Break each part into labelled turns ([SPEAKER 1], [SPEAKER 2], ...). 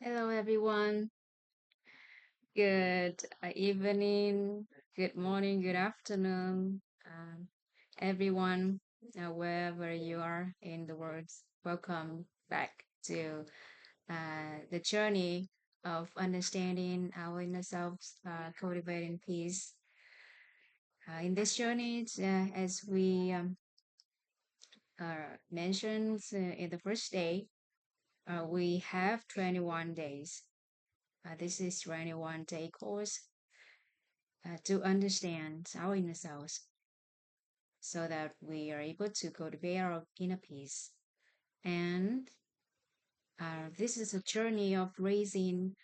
[SPEAKER 1] Hello, everyone. Good evening, good morning, good afternoon, everyone, wherever you are in the world. Welcome back to the journey of understanding our inner selves, cultivating peace. In this journey, as we mentioned in the first day, we have 21 days. This is 21-day course to understand our inner selves so that we are able to cultivate our inner peace. And this is a journey of raising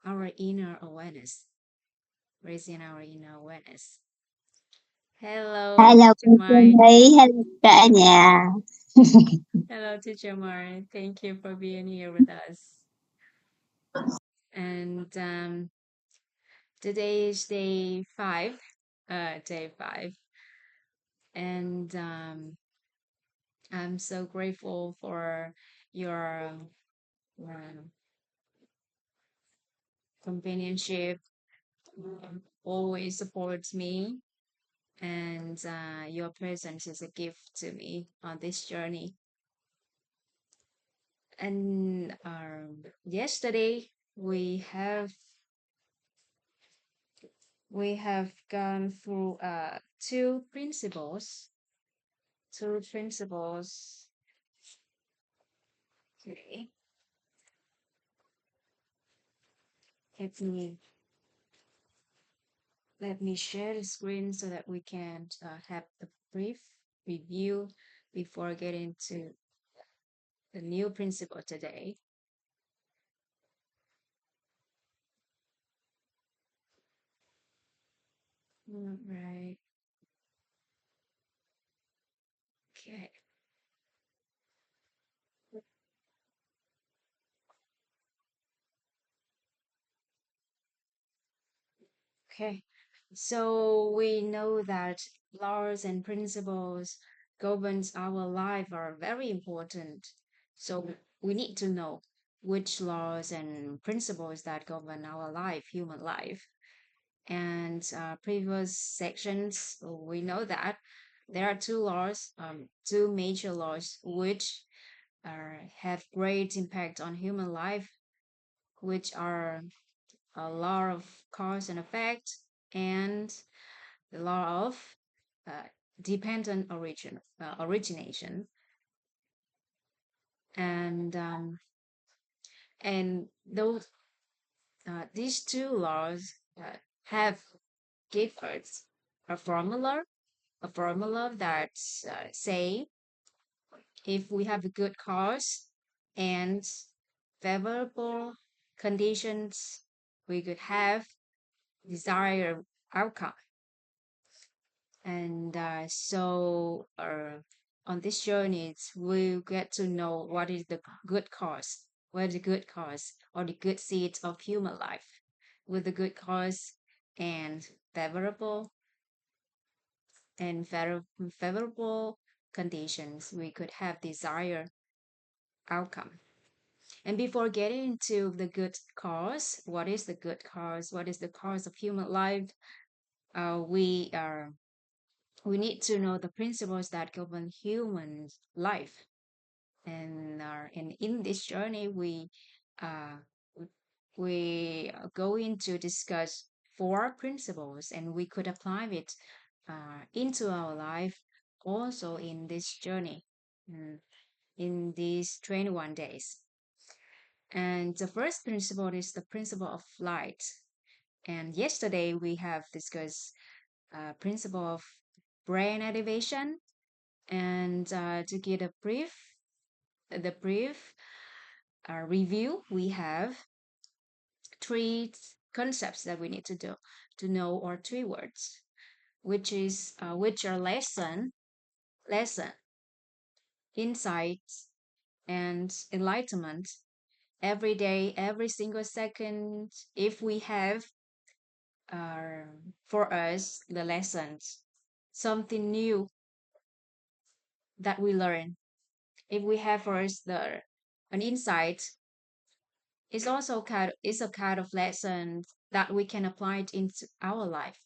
[SPEAKER 1] our inner awareness, raising our inner awareness. Hello,
[SPEAKER 2] Hello,
[SPEAKER 1] teacher Mai.
[SPEAKER 2] hello cả nhà.
[SPEAKER 1] Hello, teacher Mai. Thank you for being here with us. And today is day five. And I'm so grateful for your uh, companionship. Always supports me, and your presence is a gift to me on this journey. And yesterday we have gone through two principles. Two principles. Okay, let me let me share the screen so that we can have a brief review before getting to the new principle today. All right. Okay. Okay. So we know that laws and principles governs our life are very important. So we need to know which laws and principles that govern our life, human life. And previous sections, we know that there are two major laws which have great impact on human life, which are a law of cause and effect and the law of uh, dependent origination. And those these two laws have give us a formula, that say if we have a good cause and favorable conditions, we could have desired outcome. And on this journey, we'll get to know what is the good cause, what is the good cause or the good seeds of human life. With the good cause and favorable favorable conditions, we could have desired outcome. And before getting into the good cause, what is the good cause? What is the cause of human life? We are we need to know the principles that govern human life. And in this journey, uh, we are going to discuss four principles, and we could apply it into our life also in this journey, in these 21 days. And the first principle is the principle of light. And yesterday we have discussed principle of brain activation. And to get a brief review, we have three concepts that we need to know, or three words, which are lesson, insight, and enlightenment. Every day, every single second, if we have uh, for us the lessons, something new that we learn. If we have for us the an insight, is a kind of lesson that we can apply it into our life.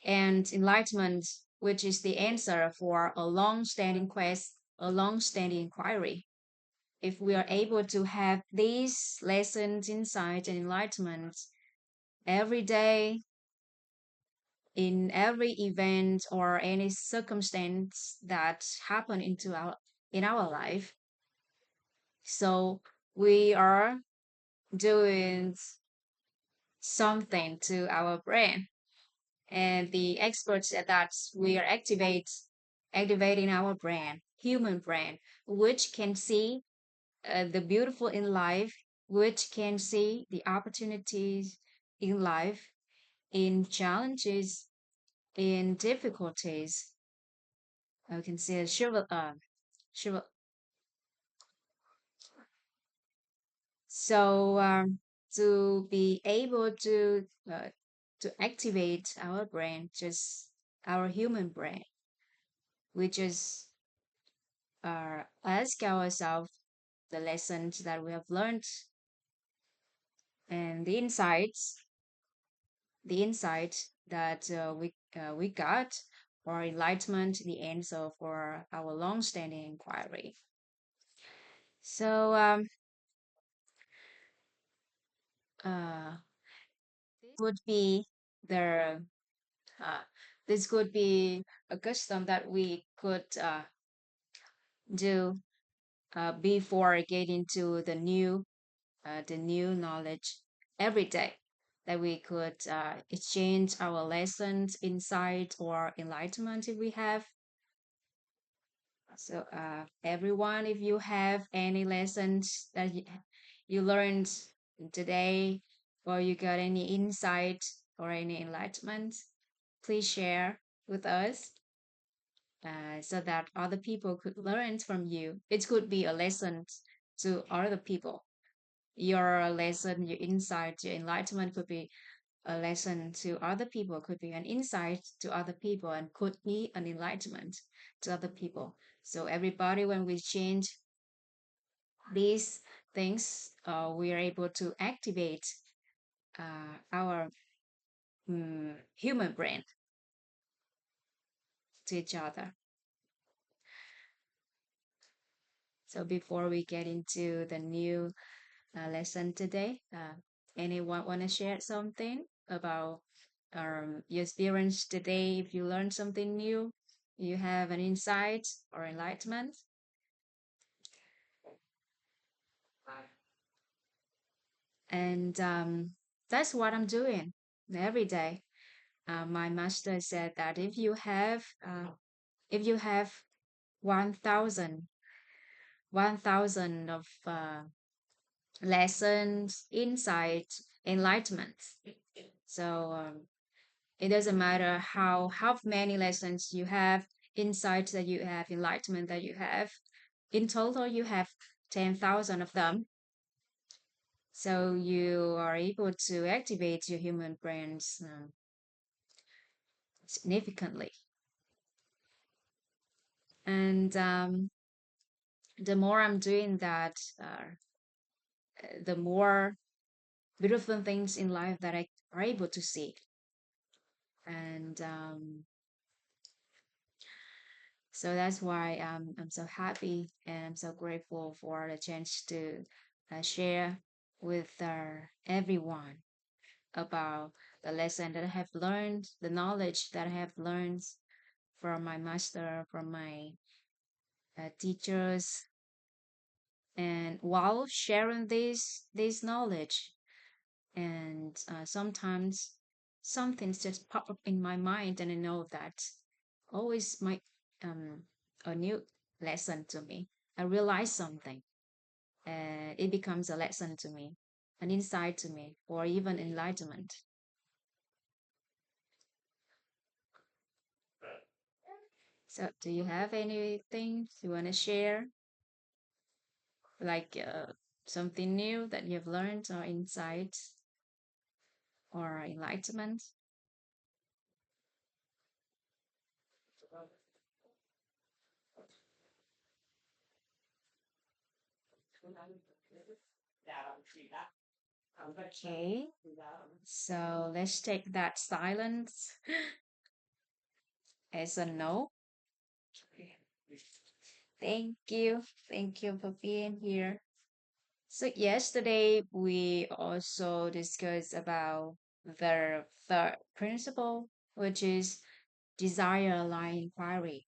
[SPEAKER 1] And enlightenment, which is the answer for a long-standing quest, a long-standing inquiry. If we are able to have these lessons, insight, and enlightenment every day, in every event or any circumstance that happen in our life, so we are doing something to our brain. And the experts said that we are activating our brain, human brain, which can see the beautiful in life, which can see the opportunities in life, in challenges, in difficulties. I can see a shiver. So to be able to activate our brain, just our human brain, we just ask ourselves the lessons that we have learned and the insight that we got, or enlightenment, the answer for our long-standing inquiry. So uh, this would be the uh, this could be a custom that we could do before getting to the new knowledge every day, that we could exchange our lessons, insight, or enlightenment if we have. So, everyone, if you have any lessons that you learned today, or you got any insight or any enlightenment, please share with us so that other people could learn from you. It could be a lesson to other people. Your lesson, your insight, your enlightenment could be a lesson to other people, could be an insight to other people, and could be an enlightenment to other people. So everybody, when we change these things, we are able to activate our human brain to each other. So before we get into the new lesson today, anyone want to share something about your experience today? If you learned something new, you have an insight or enlightenment. And that's what I'm doing every day. My master said that if you have 1,000 1,000 of lessons, insight, enlightenment. So it doesn't matter how many lessons you have, insights that you have, enlightenment that you have. In total, you have 10,000 of them. So you are able to activate your human brains significantly. And the more I'm doing that, the more beautiful things in life that I are able to see. And so that's why I'm so happy and I'm so grateful for the chance to share with everyone about the lesson that I have learned, the knowledge that I have learned from my master, from my teachers, and while sharing this knowledge, and sometimes something's just pop up in my mind, and I know that always my um a new lesson to me. I realize something, it becomes a lesson to me, an insight to me, or even enlightenment. So do you have anything you want to share, like something new that you've learned, or insight or enlightenment? Okay, so let's take that silence as a no. Thank you. Thank you for being here. So yesterday we also discussed about the third principle, which is desire aligned inquiry.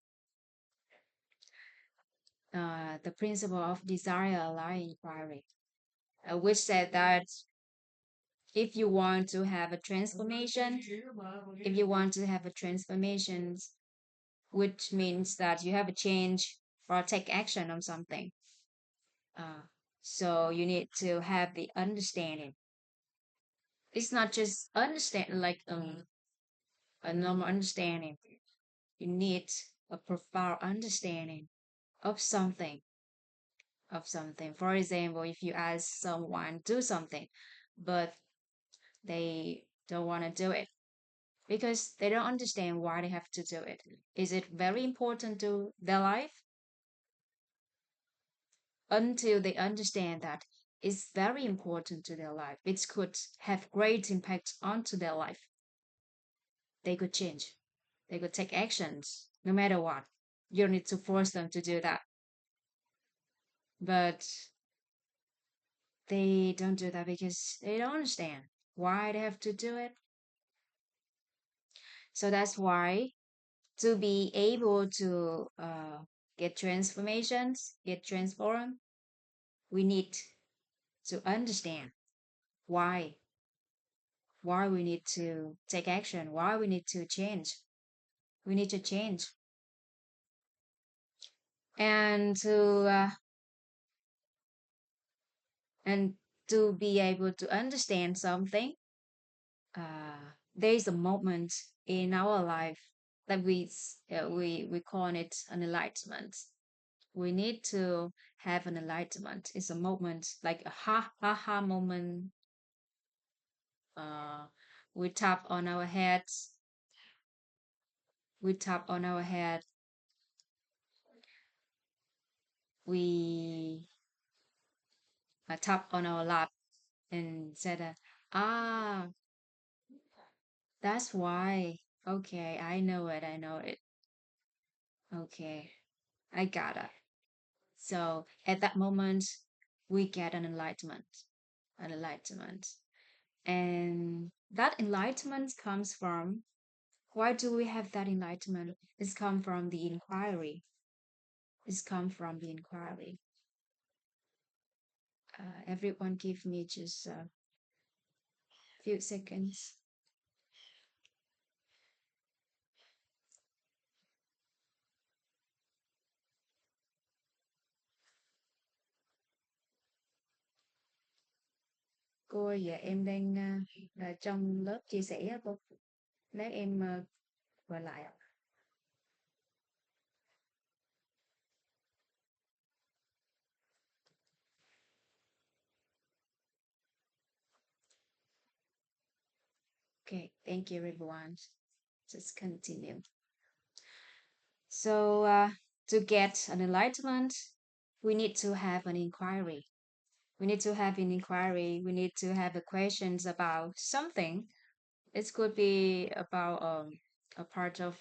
[SPEAKER 1] The principle of desire aligned inquiry, which said that if you want to have a transformation, if you want to have a transformation, which means that you have a change or take action on something. Uh, so you need to have the understanding. It's not just understand like a normal understanding. You need a profound understanding of something, of something. For example, if you ask someone do something, but they don't want to do it because they don't understand why they have to do it. Is it very important to their life? Until they understand that it's very important to their life, it could have great impact onto their life. They could change. They could take actions no matter what. You don't need to force them to do that. But they don't do that because they don't understand why they have to do it. So that's why to be able to get transformations, get transformed, we need to understand why why we need to take action, why we need to change. We need to change. And and to be able to understand something, there is a moment in our life that we call it an enlightenment. We need to have an enlightenment. It's a moment like a ha moment. Uh, we tap on our heads. We tap on our head. We tap on our lap and said, "Ah, that's why. Okay, I know it. I know it. Okay, I got it." So at that moment, we get an enlightenment, and that enlightenment comes from. Why do we have that enlightenment? It's come from the inquiry. It's come from the inquiry. Everyone, give me just a few seconds. Cô ơi, dạ em đang là trong lớp chia sẻ á cô. Lát em gọi lại ạ. Okay, thank you everyone. Just continue. So to get an enlightenment, we need to have an inquiry. We need to have an inquiry. We need to have the questions about something. It could be about a part of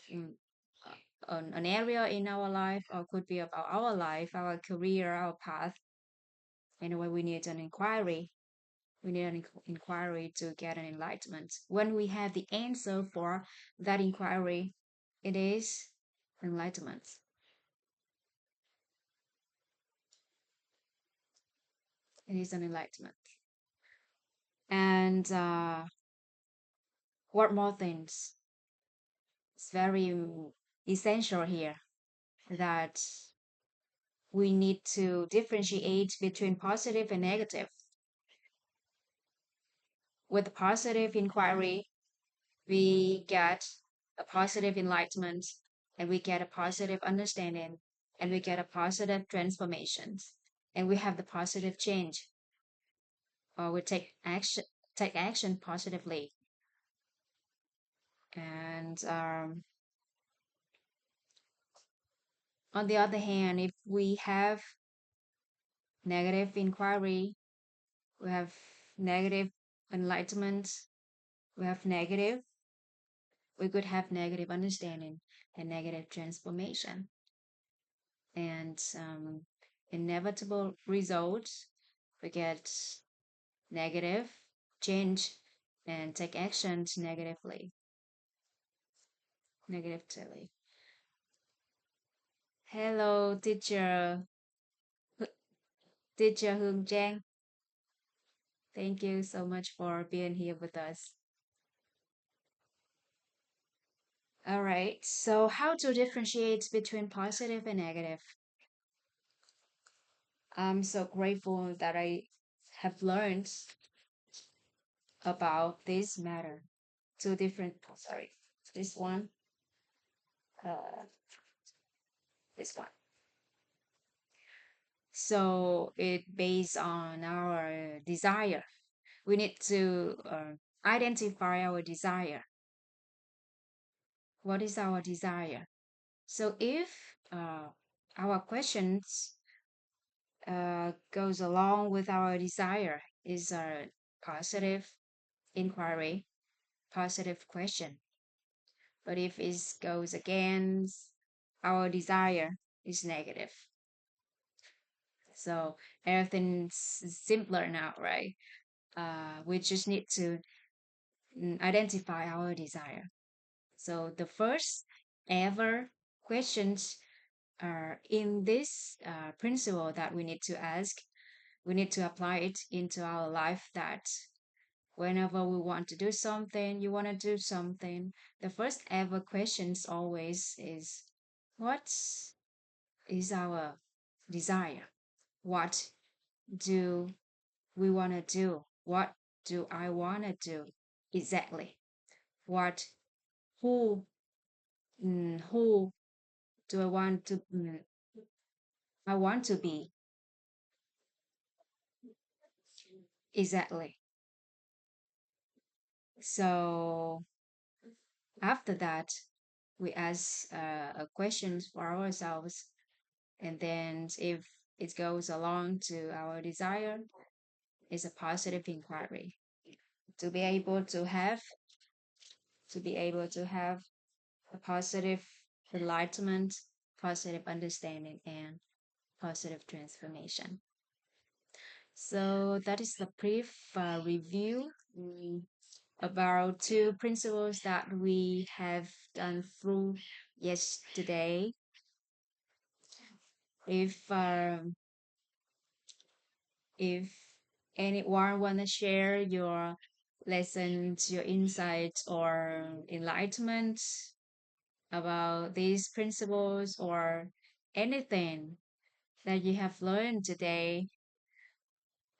[SPEAKER 1] an area in our life, or could be about our life, our career, our path. Anyway, we need an inquiry. We need an inquiry to get an enlightenment. When we have the answer for that inquiry, it is enlightenment. It is an enlightenment. And what more things? It's very essential here that we need to differentiate between positive and negative. With positive inquiry, we get a positive enlightenment and we get a positive understanding and we get a positive transformation and we have the positive change or we take action positively. And on the other hand, if we have negative inquiry, We have negative enlightenment. We have negative. We could have negative understanding and negative transformation. And inevitable results, we get negative change and take actions negatively. Hello, teacher Hương Trang. Thank you so much for being here with us. All right. So, how to differentiate between positive and negative? I'm so grateful that I have learned about this matter. Two different, sorry, this one, uh, this one. So, it based on our desire. We need to identify our desire. What is our desire? So, if our questions goes along with our desire is a positive inquiry, positive question. But if it goes against our desire, is negative. So everything's simpler now, right? We just need to identify our desire. So the first ever questions are in this principle that we need to ask. We need to apply it into our life that whenever we want to do something, you want to do something, the first ever questions always is what is our desire? What do we want to do? What do I want to do exactly? What, who, who do I want to be exactly? So after that, we ask questions for ourselves. And then if it goes along to our desire, it's a positive inquiry. To be able to have, to be able to have a positive enlightenment, positive understanding, and positive transformation. So that is the brief review about two principles that we have done through yesterday. If if anyone want to share your lessons, your insights, or enlightenment about these principles or anything that you have learned today,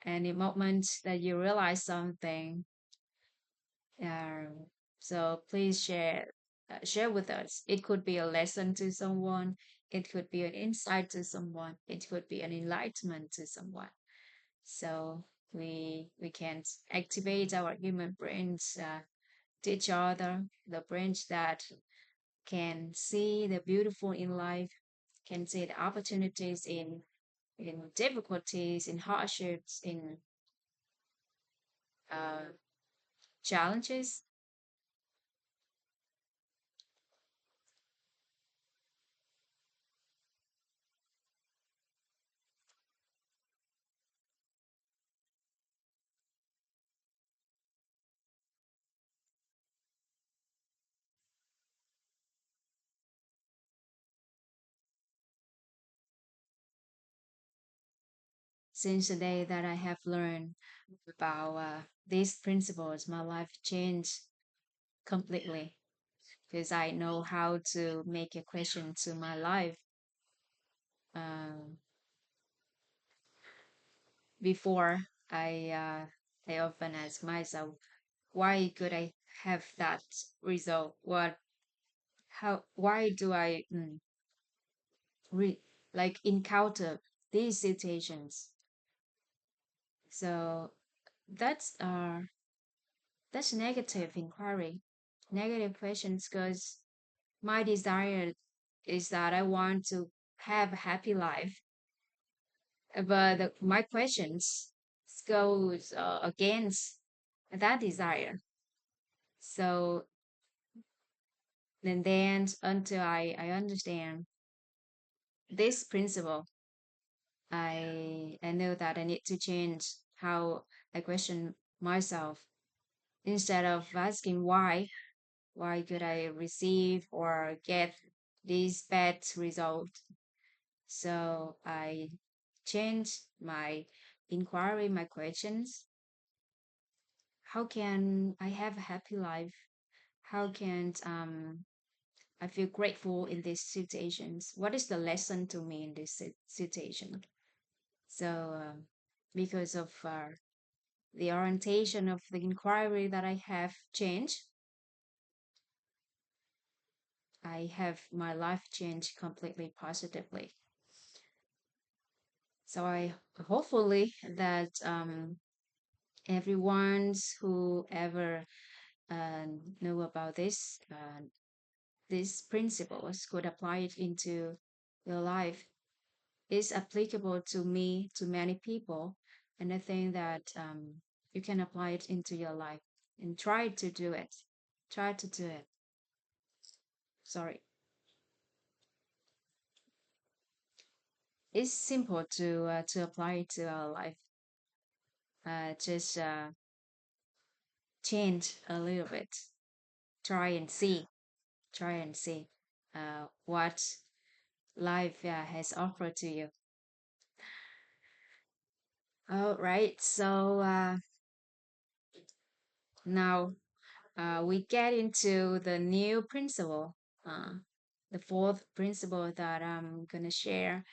[SPEAKER 1] any moment that you realize something, um, so please share with us. It could be a lesson to someone, it could be an insight to someone, it could be an enlightenment to someone. So we can activate our human brains to each other, the brains that can see the beautiful in life, can see the opportunities in difficulties, in hardships, in uh, challenges. Since the day that I have learned about these principles, my life changed completely because I know how to make a question to my life. Um, Before I often ask myself, why could I have that result? Why do I re, like encounter these situations? So that's uh that's negative inquiry, negative questions, because my desire is that I want to have a happy life, but my questions goes against that desire. So and then until I understand this principle, I know that I need to change how I question myself instead of asking why could I receive or get this bad result. So I change my inquiry, my questions. How can I have a happy life? How can I feel grateful in these situations? What is the lesson to me in this situation? So, because of the orientation of the inquiry that I have changed, I have my life changed completely positively. So I hopefully that everyone's who ever know about this these principles could apply it into your life is applicable to me, to many people, and I think that you can apply it into your life and try to do it. Try to do it. Sorry, it's simple to apply it to our life. Just change a little bit. Try and see. Try and see what life has offered to you. All right. So now we get into the new principle, uh, the fourth principle that I'm going to share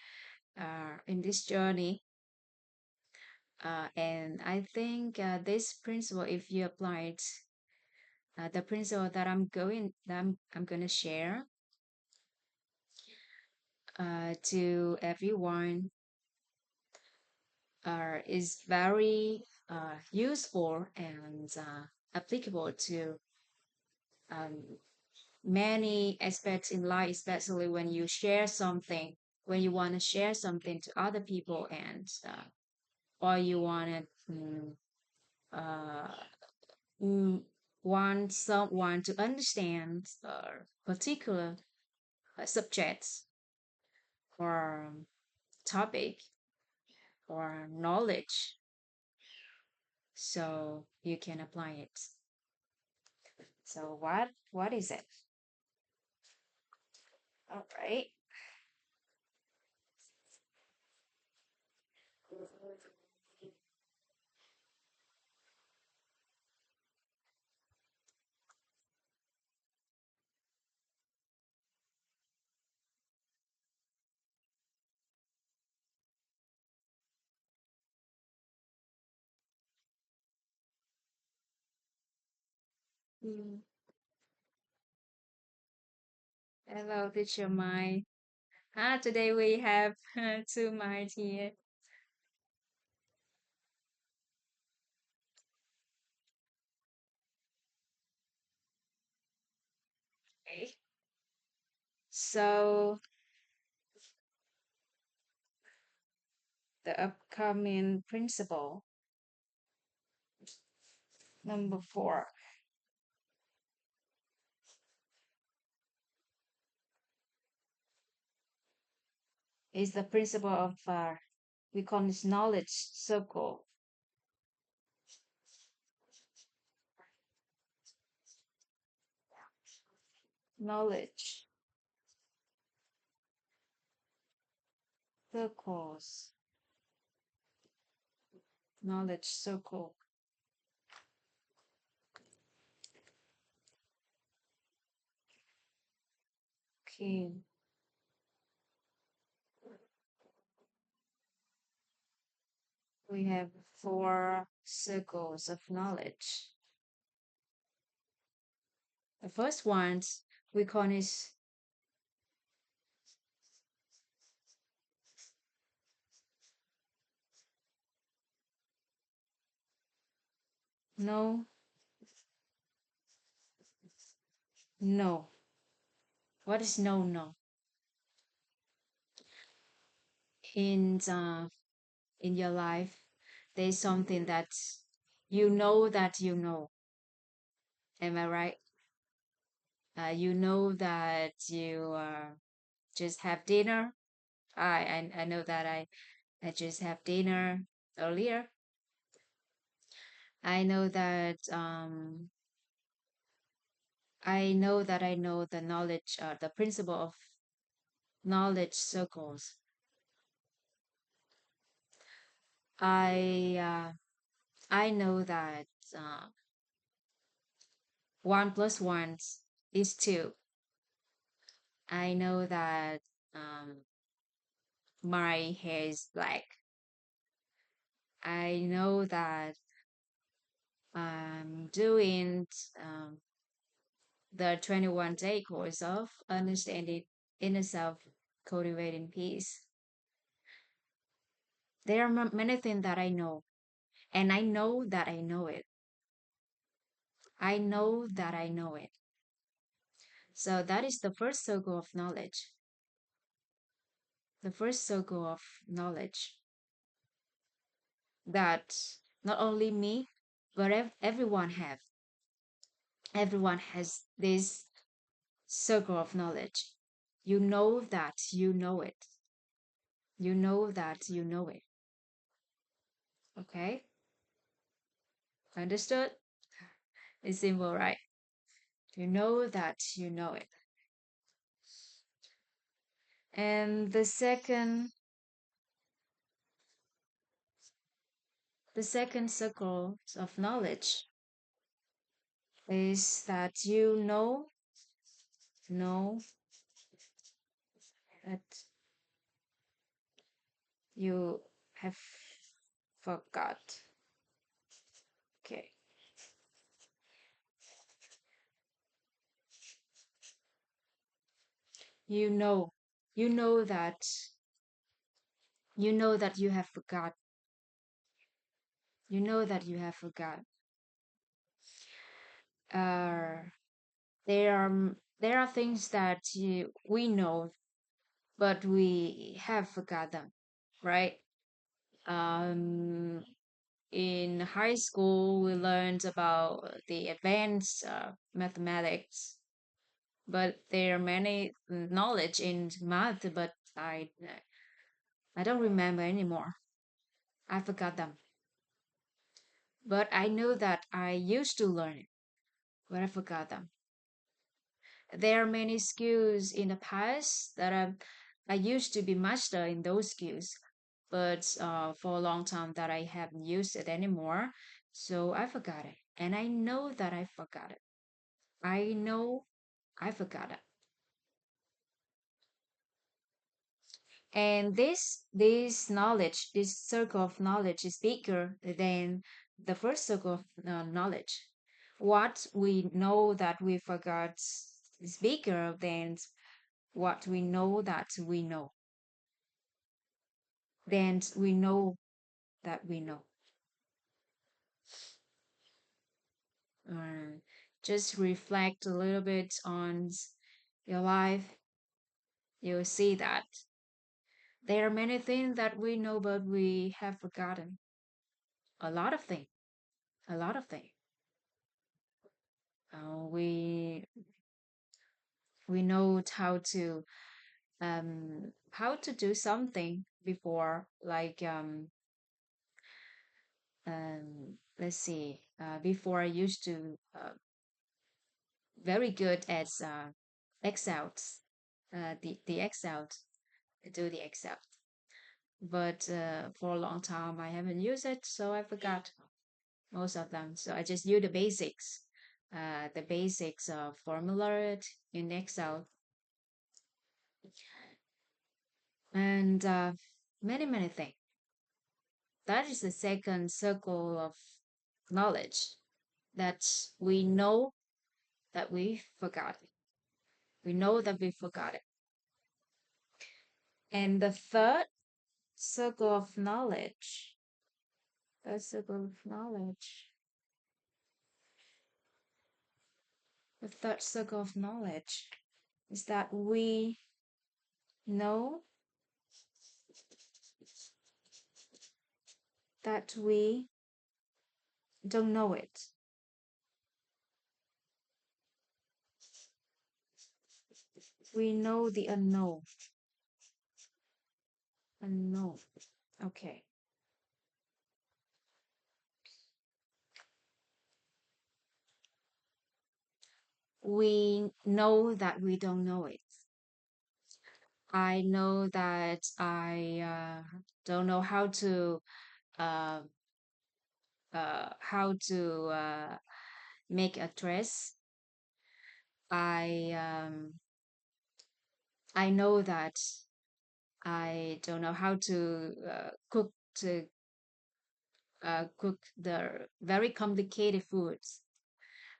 [SPEAKER 1] in this journey. And I think this principle, if you apply it, the principle that I'm going to share to everyone is very useful and applicable to um, many aspects in life, especially when you share something, when you want to share something to other people, and or you want to uh, mm, want someone to understand particular subjects or topic or knowledge, so you can apply it. So what is it? All right. Mm. Hello, teacher Mai. Today we have two minds here. Okay. So the upcoming principle number four is the principle of we call this knowledge circle. Knowledge circles. Knowledge circle. Okay. We have four circles of knowledge. The first one we call is no, no. What is no, no? In in your life, There's something that you know that you know. Am I right? You know that you just have dinner. I know that I just have dinner earlier. I know that I know the knowledge, the principle of knowledge circles. I I know that uh, 1 plus 1 is 2. I know that um, my hair is black. I know that I'm doing um, the 21-day course of understanding inner self, cultivating peace. There are many things that I know, and I know that I know it. I know that I know it. So that is the first circle of knowledge. The first circle of knowledge that not only me, but everyone have. Everyone has this circle of knowledge. You know that you know it. You know that you know it. Okay? Understood? It's simple, right? You know that you know it. And the second circle of knowledge is that you know that you have forgot. Okay. You know, you know that you know that you have forgot. You know that you have forgot. Uh, there are things that we know, but we have forgotten, right? Um, in high school, we learned about the advanced mathematics, but there are many knowledge in math, but I don't remember anymore. I forgot them. But I know that I used to learn it, but I forgot them. There are many skills in the past that I used to be master in those skills, but for a long time that I haven't used it anymore, so I forgot it, and I know that I forgot it. I know I forgot it, and this knowledge, this circle of knowledge, is bigger than the first circle of knowledge. What we know that we forgot is bigger than what we know that we know. Then we know that we know. Uh, just reflect a little bit on your life. You'll see that there are many things that we know, but we have forgotten. A lot of things. A lot of things. We know how to do something before, like let's see. Before I used to very good at Excel, the Excel, do the Excel. But for a long time, I haven't used it, so I forgot most of them. So I just use the basics of formula in Excel, and many many things. That is the second circle of knowledge that we know that we forgot. We know that we forgot it. And the third circle of knowledge, third circle of knowledge, the third circle of knowledge is that we know that we don't know it. We know the unknown. Unknown. Okay. We know that we don't know it. I know that I don't know uh, how to make a dress. I know that I don't know how to cook the very complicated foods.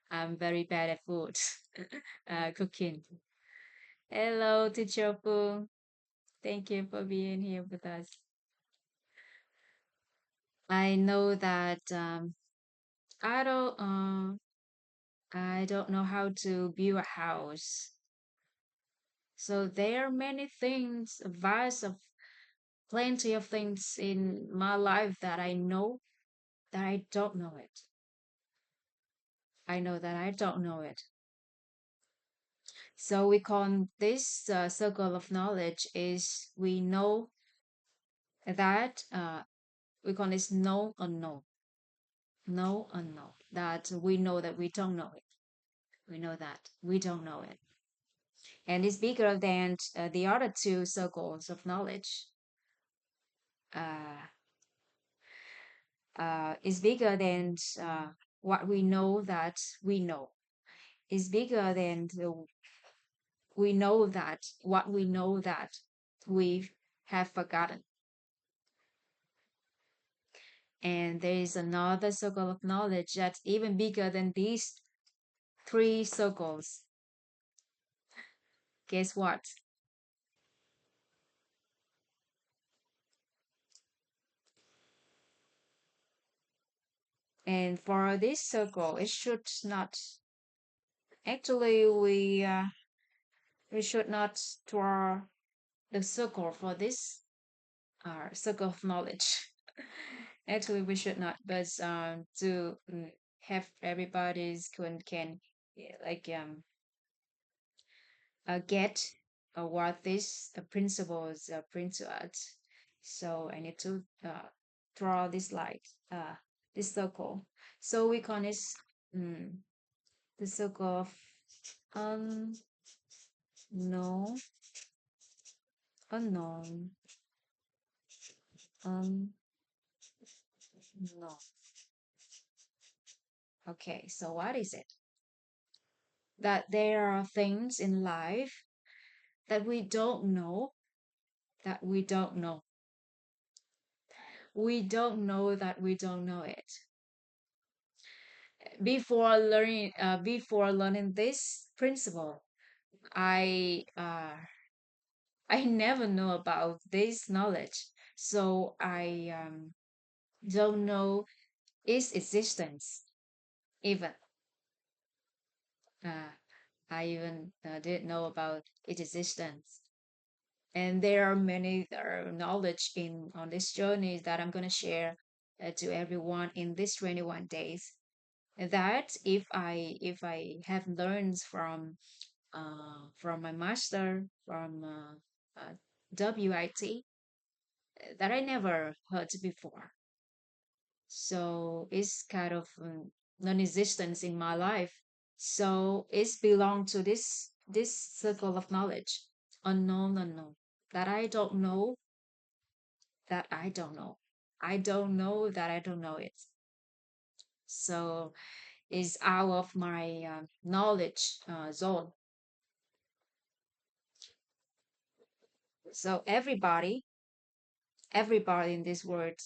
[SPEAKER 1] I'm very bad at food cooking. Hello, teacher Fu. Thank you for being here with us. I know that I don't know how to build a house. So there are many things, vast of plenty of things in my life that I know that I don't know it. I know that I don't know it. So we call this circle of knowledge is we know that we call this know unknown, know unknown. That we know that we don't know it. We know that we don't know it, and it's bigger than the other two circles of knowledge. Uh, is bigger than what we know that we know. Is bigger than we know that what we know that we have forgotten. And there is another circle of knowledge that's even bigger than these three circles. Guess what? And for this circle, it should not actually we should not draw the circle for this circle of knowledge. Actually, we should not, but to have everybody's can yeah, like get what these principles bring to us. So I need to draw this light, this circle. So we call this mm, the circle of unknown, unknown, unknown. Okay, so what is it? That there are things in life that we don't know, that we don't know. We don't know that we don't know it. Before learning this principle, I I never know about this knowledge, so I don't know its existence. Even uh, I even didn't know about its existence. And there are many knowledge in on this journey that I'm gonna share to everyone in this 21 days. That if I have learned from my master from WIT that I never heard before. So it's kind of non-existence in my life. So it's belong to this circle of knowledge, unknown, that I don't know, that I don't know. I don't know that I don't know it. So it's out of my knowledge zone. So everybody in this world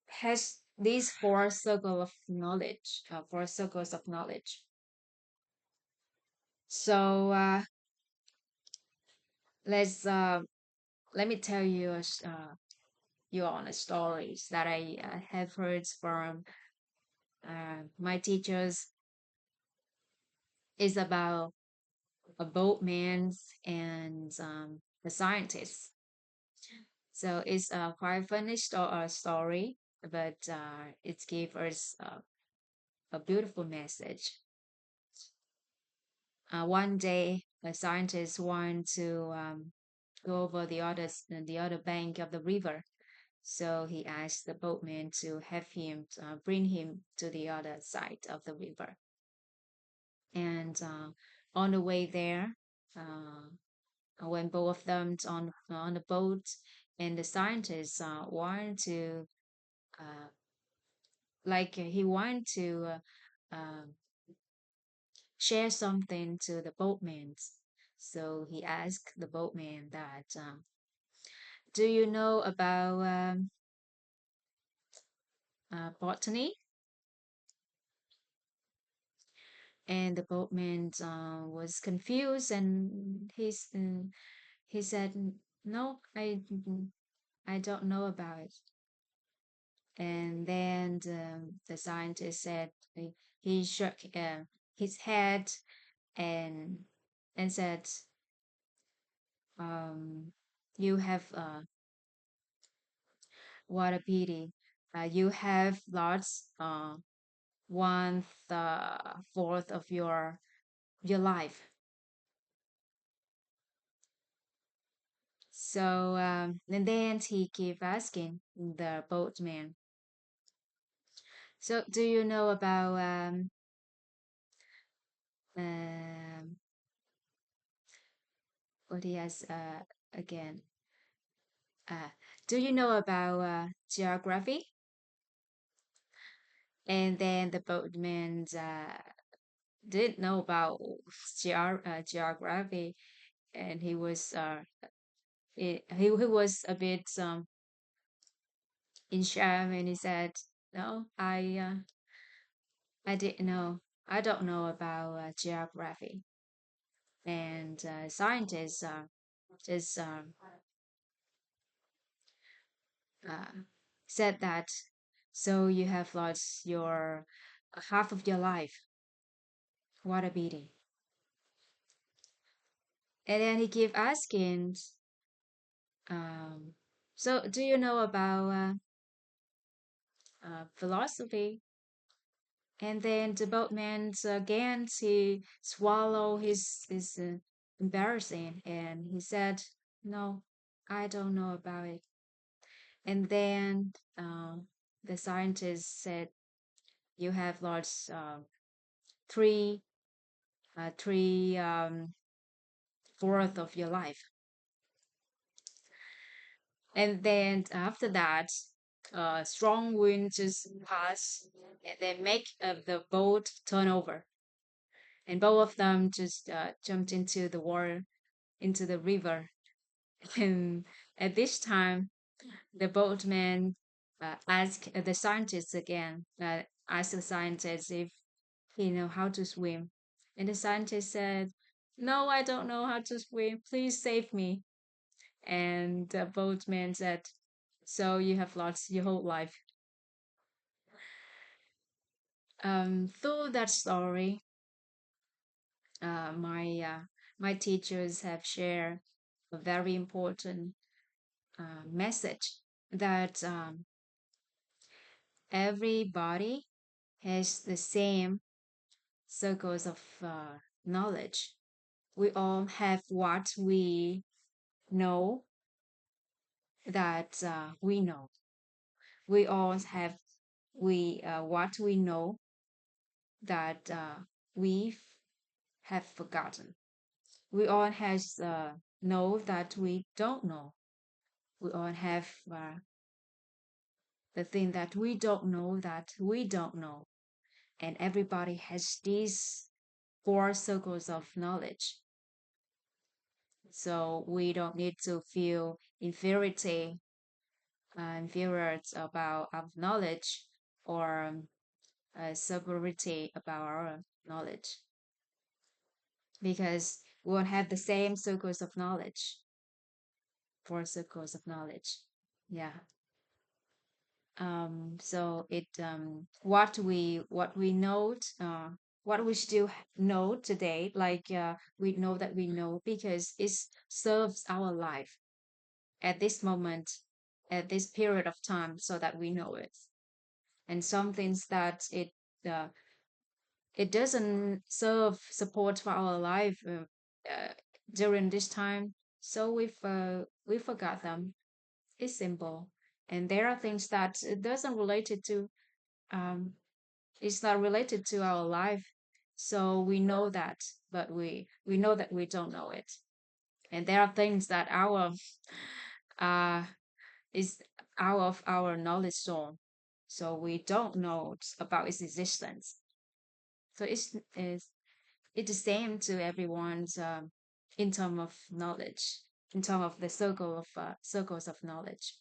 [SPEAKER 1] has these four circle of knowledge, four circles of knowledge. So let's let me tell you you on the stories that I have heard from my teachers. Is about a boatman and a scientist. So it's a quite funny story, but it gave us a beautiful message. One day, a scientist wanted to go over the other bank of the river. So he asked the boatman to have him bring him to the other side of the river. And on the way there, when both of them on the boat, and the scientist wanted to uh, he wanted to share something to the boatman. So he asked the boatman that, do you know about botany? And the boatman was confused, and he said, "No, I don't know about it." And then the scientist said he shook his head and said, um, "You have what a pity. You have lost one fourth of your life." So and then he keep asking the boatman. So do you know about um, what he has again? Uh, do you know about geography? And then the boatman didn't know about geography, and he was a bit in shame, and he said, "No, I didn't know. I don't know about geography." And scientists just uh, said that, so you have lost your half of your life. What a pity. And then he keep asking, um, so do you know about philosophy? And then the boatman again he swallow his embarrassing, and he said, "No, I don't know about it." And then the scientist said, "You have lost three three fourth of your life." And then after that, strong wind just pass, and they make the boat turn over, and both of them just jumped into the water, into the river. And at this time, the boatman asked the scientist again, asked the scientist if he know how to swim. And the scientist said, "No, I don't know how to swim. Please save me." And the boatman said, "So you have lost your whole life." Through that story, my teachers have shared a very important message that everybody has the same circles of knowledge. We all have what we know that we know. We all have we what we know that we have forgotten. We all has know that we don't know. We all have the thing that we don't know that we don't know. And everybody has these four circles of knowledge. So we don't need to feel inferior about our knowledge, or superiority about our knowledge, because we won't have the same circles of knowledge, four circles of knowledge. Yeah. So it what we know, what we still know today, like we know that we know because it serves our life, at this moment, at this period of time, so that we know it. And some things that uh, it doesn't serve support for our life during this time, so we forgot them. It's simple. And there are things that it doesn't relate it to um it's not related to our life, so we know that, but we know that we don't know it. And there are things that our uh is out of our knowledge zone, so we don't know about its existence. So it's the same to everyone's in terms of knowledge, in terms of the circles of knowledge.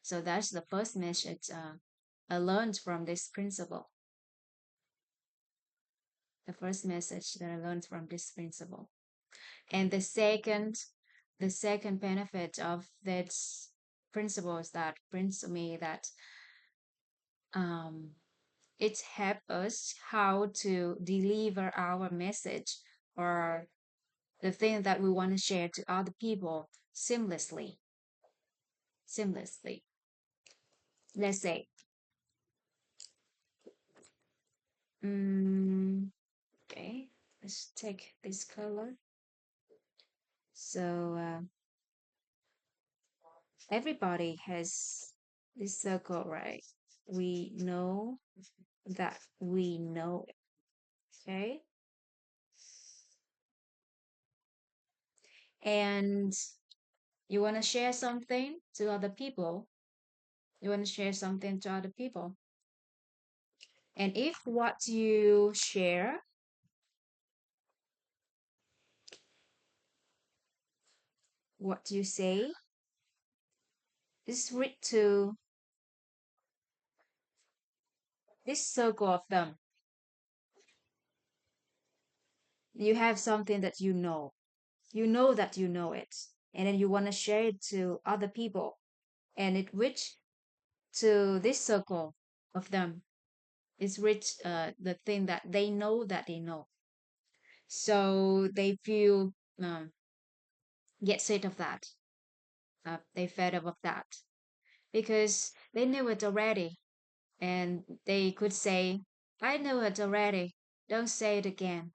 [SPEAKER 1] So that's the first message I learned from this principle. The first message that I learned from this principle. And the second benefit of this principle is that brings to me that um, it helps us how to deliver our message or the thing that we want to share to other people seamlessly. Seamlessly. Let's say, mm, okay, let's take this color. So everybody has this circle, right? We know that we know it, okay? And you want to share something to other people. You want to share something to other people. And if what you share, what you say, is read to this circle of them, you have something that you know that you know it, and then you want to share it to other people, and it reach to this circle of them. It's reach the thing that they know, so they feel get sick of that. They fed up of that because they knew it already, and they could say, "I know it already. Don't say it again.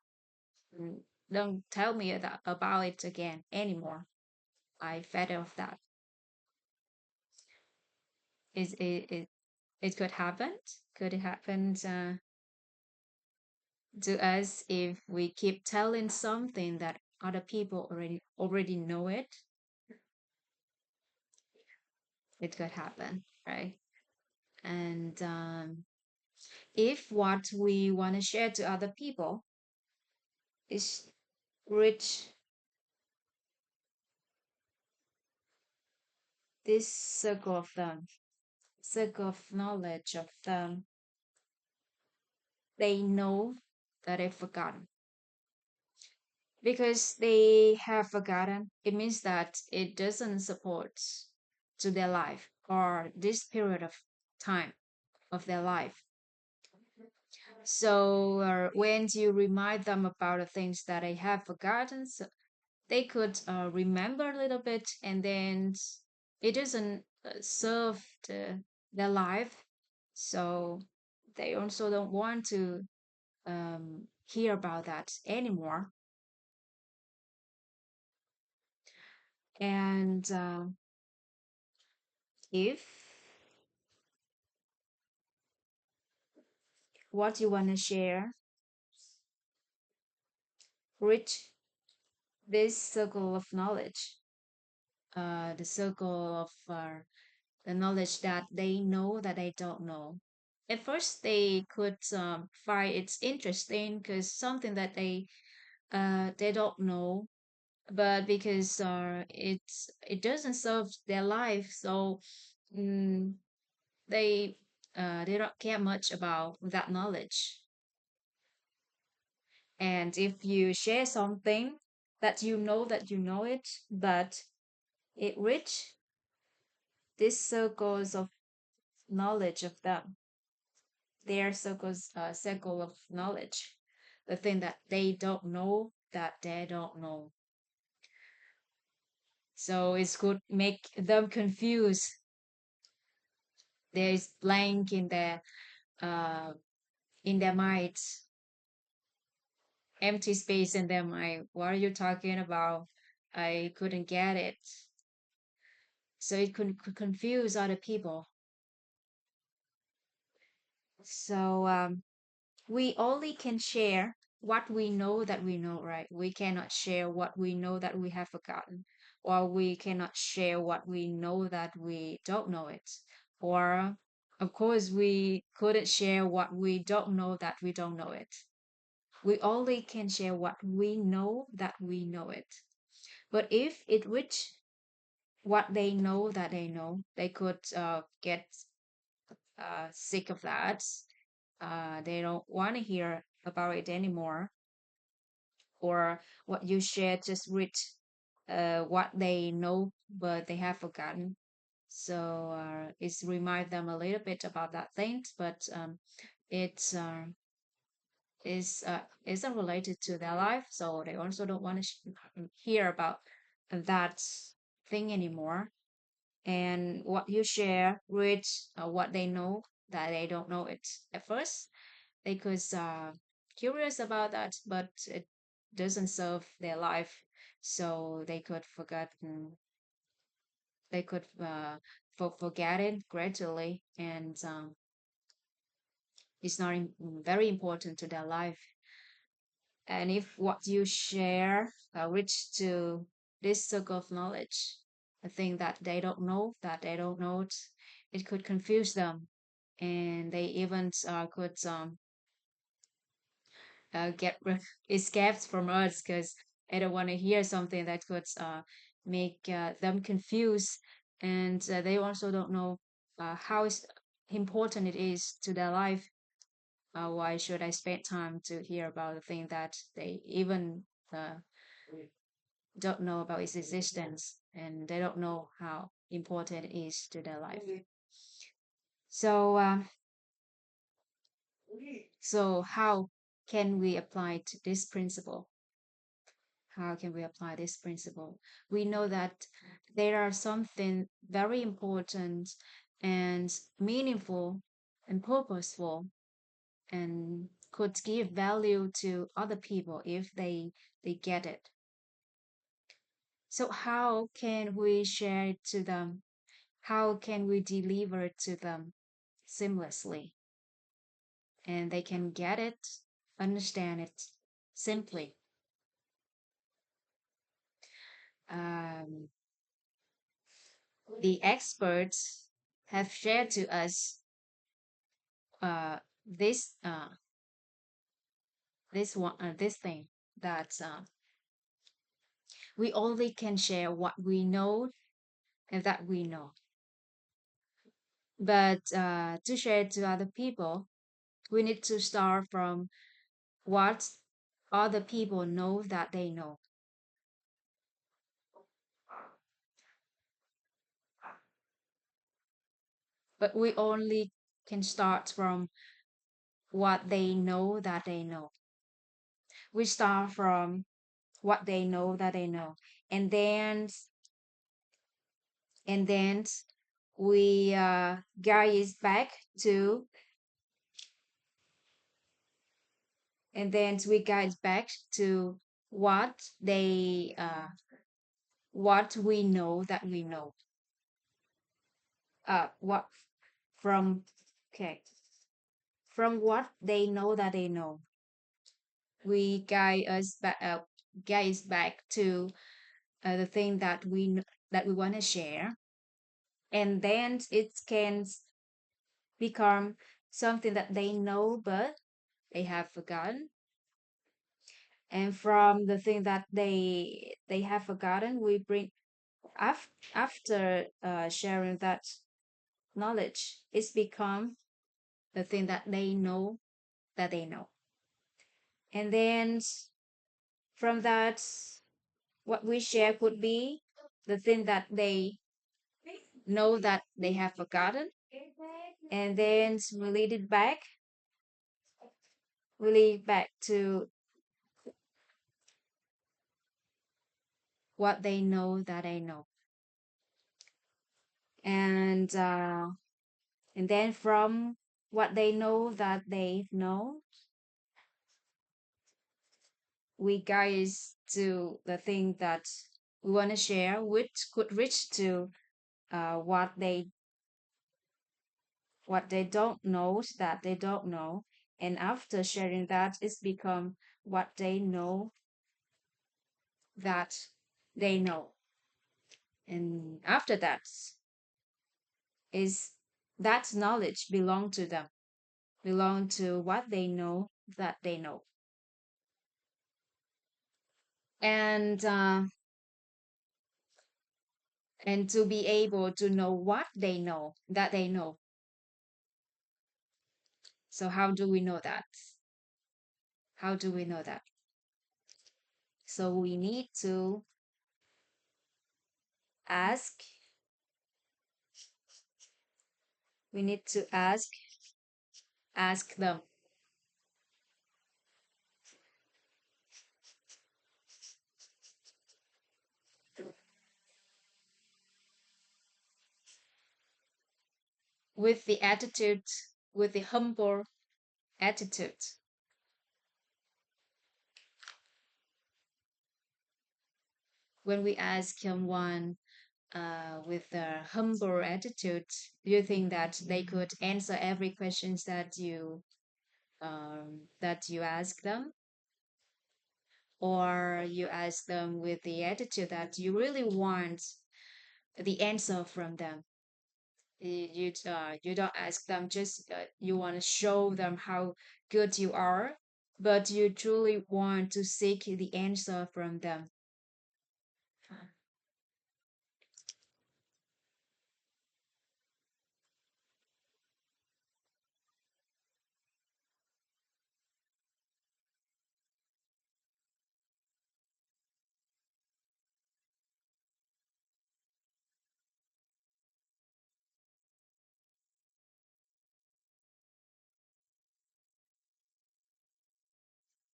[SPEAKER 1] Mm, don't tell me about it again anymore. I fed up of that." Is it could happen? Could it happen to us if we keep telling something that other people already know it? It could happen, right? And if what we want to share to other people is rich, this circle of them, circle of knowledge of them, they know that they've forgotten. Because they have forgotten, it means that it doesn't support to their life or this period of time of their life. So when you remind them about the things that they have forgotten, so they could remember a little bit, and then it doesn't serve their life. So they also don't want to hear about that anymore. And if what you want to share reach this circle of knowledge, the circle of the knowledge that they know that they don't know. At first, they could find it's interesting because something that they don't know, but because it doesn't serve their life, so mm, they they don't care much about that knowledge. And if you share something that you know it, but it reach these circles of knowledge of them, their circle of knowledge, the thing that they don't know, So it could make them confused. There is blank uh, in their minds, empty space in their mind. What are you talking about? I couldn't get it. So it could confuse other people. So we only can share what we know that we know, right? We cannot share what we know that we have forgotten, or we cannot share what we know that we don't know it. Or, of course, we couldn't share what we don't know that we don't know it. We only can share what we know that we know it. But if it reach what they know that they know, they could get sick of that. They don't want to hear about it anymore, or what you share just reach what they know but they have forgotten. So it's remind them a little bit about that thing, but it's isn't related to their life, so they also don't want to hear about that thing anymore. And what you share with what they know that they don't know it at first, they could curious about that, but it doesn't serve their life, so they could forget. They could forget it gradually, and it's not very important to their life. And if what you share reach to this circle of knowledge, a thing that they don't know, it could confuse them, and they even could get escaped from us because I don't want to hear something that could make them confused, and they also don't know how important it is to their life. Why should I spend time to hear about a thing that they even uh, don't know about its existence, and they don't know how important it is to their life. So, so how can we apply to this principle? How can we apply this principle? We know that there are something very important and meaningful and purposeful and could give value to other people if they get it. So how can we share it to them? How can we deliver it to them seamlessly? And they can get it, understand it simply. Um, the experts have shared to us uh, this this thing that we only can share what we know and that we know. But to share it to other people, we need to start from what other people know that they know. But we only can start from what they know that they know. We start from what they know that they know, and then we guide back to and then we guide back to what they what we know that we know. What from okay from what they know that they know, we guide us back to the thing that that we want to share, and then it can become something that they know but they have forgotten. And from the thing that they have forgotten, we bring after sharing that knowledge, it's become the thing that they know that they know. And then from that, what we share could be the thing that they know that they have forgotten, and then relate it back to what they know that I know. And and then from what they know that they know, we guys to the thing that we want to share, which could reach to what they don't know that they don't know. And after sharing that, it's become what they know that they know. And after that is that knowledge belong to them, belong to what they know that they know. And and to be able to know what they know that they know. So how do we know that? How do we know that? So ask we need to ask them with the attitude, with the humble attitude. When we ask someone with a humble attitude, do you think that they could answer every questions that you ask them, or you ask them with the attitude that you really want the answer from them? You don't ask them just you want to show them how good you are, but you truly want to seek the answer from them.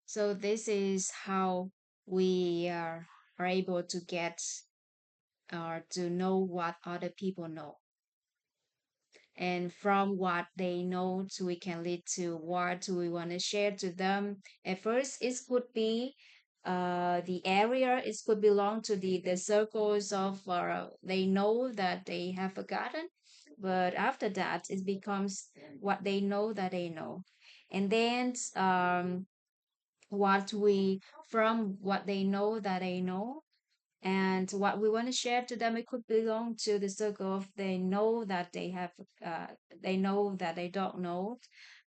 [SPEAKER 1] So this is how are able to get or to know what other people know. And from what they know, to we can lead to what we want to share to them. At first, it could be the area, it could belong to the circles of they know that they have forgotten. But after that, it becomes what they know that they know. And then what we from what they know that they know and what we want to share to them, it could belong to the circle of they know that uh, they know that they don't know.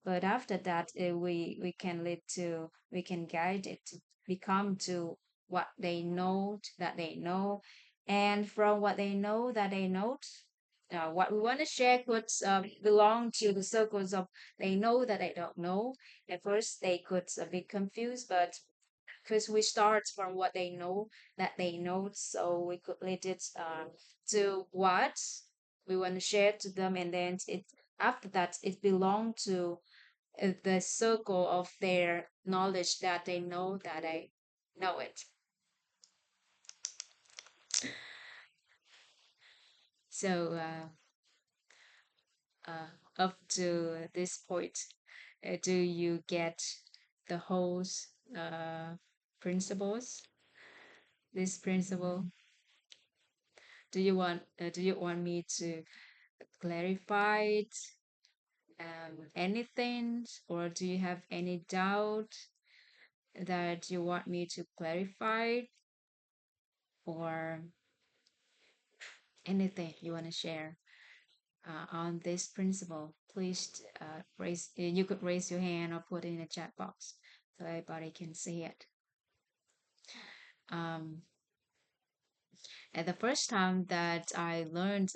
[SPEAKER 1] But after that, we can lead to we can guide it to become to what they know that they know. And from what they know that they know, what we want to share could belong to the circles of they know that they don't know. At first they could be confused, but because we start from what they know that they know, so we could lead it to what we want to share to them. And then it after that it belong to the circle of their knowledge that they know that I know it. So up to this point, do you get the whole uh, principles this principle? Do you want me to clarify it, anything, or do you have any doubt that you want me to clarify, or anything you want to share on this principle? Please you could raise your hand or put it in the chat box so everybody can see it. Um, and the first time that I learned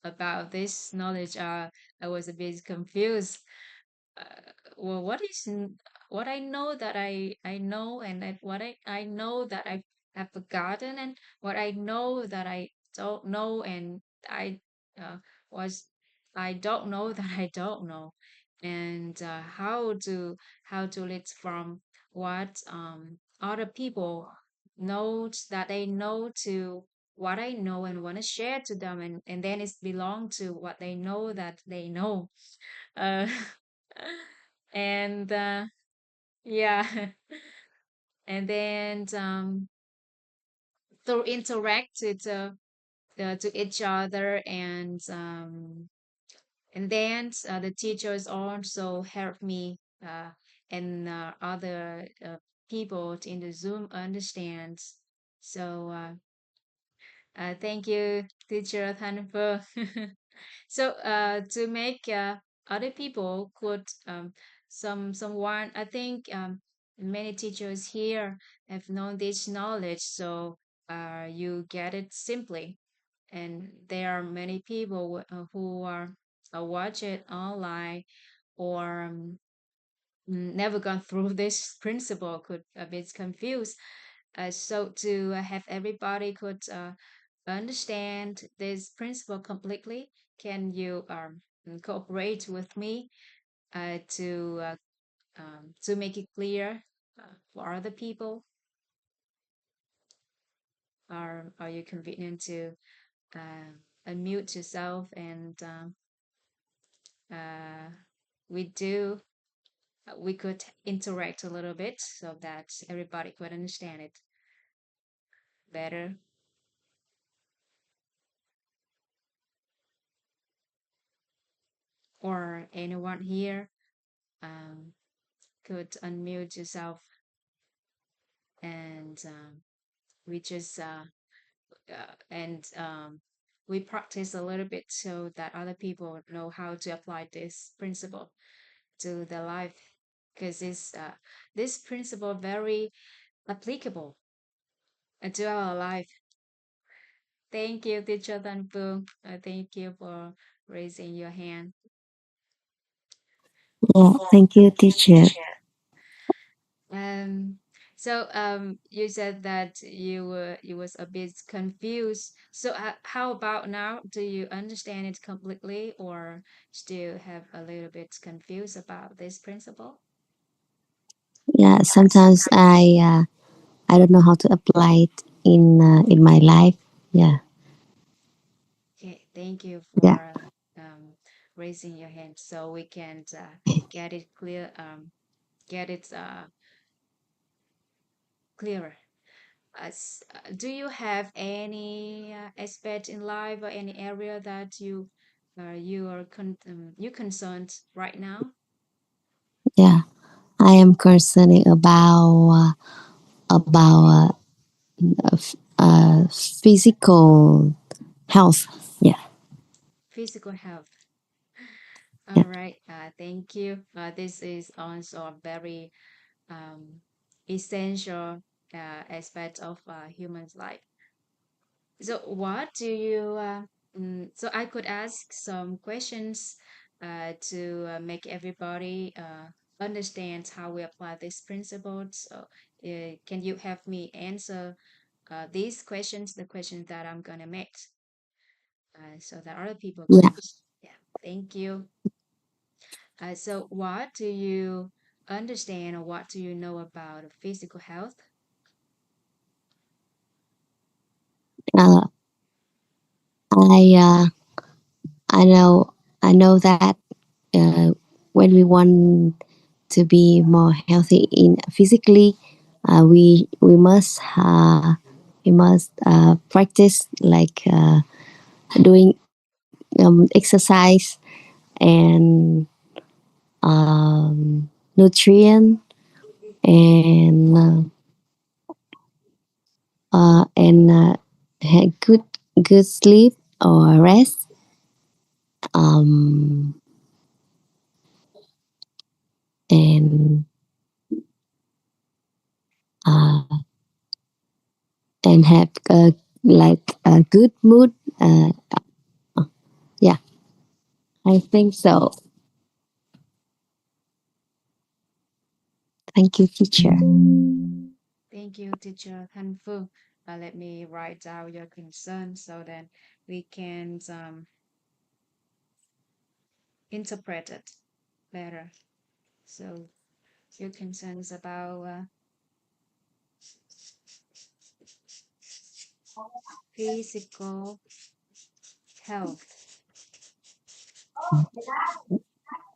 [SPEAKER 1] about this knowledge, I was a bit confused. Well, what I know that I know, and what I know that I have forgotten, and what I know that I don't know, and I uh, was I don't know that I don't know, and how to lead from what other people notes that they know to what I know and want to share to them, and then it's belong to what they know that they know. Uh, and yeah, and then to interact to each other, and then the teachers also help me and other people in the Zoom understand. So thank you, teacher Thanfu. So to make other people could someone, I think many teachers here have known this knowledge, so you get it simply. And there are many people who are watch it online or never gone through this principle, could a bit confused. So to have everybody could understand this principle completely, can you cooperate with me to make it clear for other people? Are you convenient to unmute yourself and uh, we do we could interact a little bit so that everybody could understand it better, or anyone here um, could unmute yourself and we just and we practice a little bit so that other people know how to apply this principle to their life, because this principle very applicable to our life. Thank you, teacher Tanpu. Thank you for raising your hand.
[SPEAKER 2] Yeah, thank you, teacher.
[SPEAKER 1] Um, so you said that you was a bit confused. So how about now? Do you understand it completely, or still have a little bit confused about this principle?
[SPEAKER 2] Yeah, sometimes I don't know how to apply it in my life. Yeah,
[SPEAKER 1] Okay, thank you
[SPEAKER 2] yeah,
[SPEAKER 1] for raising your hand so we can get it clear. Get it clearer. Do you have any aspect in life or any area that you are you concerned right now?
[SPEAKER 2] yeah. I am concerned about physical health. Yeah,
[SPEAKER 1] Physical health.
[SPEAKER 2] yeah,
[SPEAKER 1] All right. Thank you. This is also a very essential aspect of human's life. So, what do you? So, I could ask some questions to make everybody understand how we apply this principle. So, can you help me answer these questions, the questions that I'm gonna make, so that other people could
[SPEAKER 2] yeah.
[SPEAKER 1] understand? Yeah, thank you. So, what do you understand or what do you know about physical health?
[SPEAKER 2] Uh, I uh, I know that uh, when we want to be more healthy in physically, we must practice like doing exercise and nutrient and had good sleep or rest, um, and uh, and have like a good mood. Yeah, I think so. Thank you, teacher.
[SPEAKER 1] Thank you, teacher Hanfu. Let me write down your concern so that we can interpret it better. So your concerns about Physical health.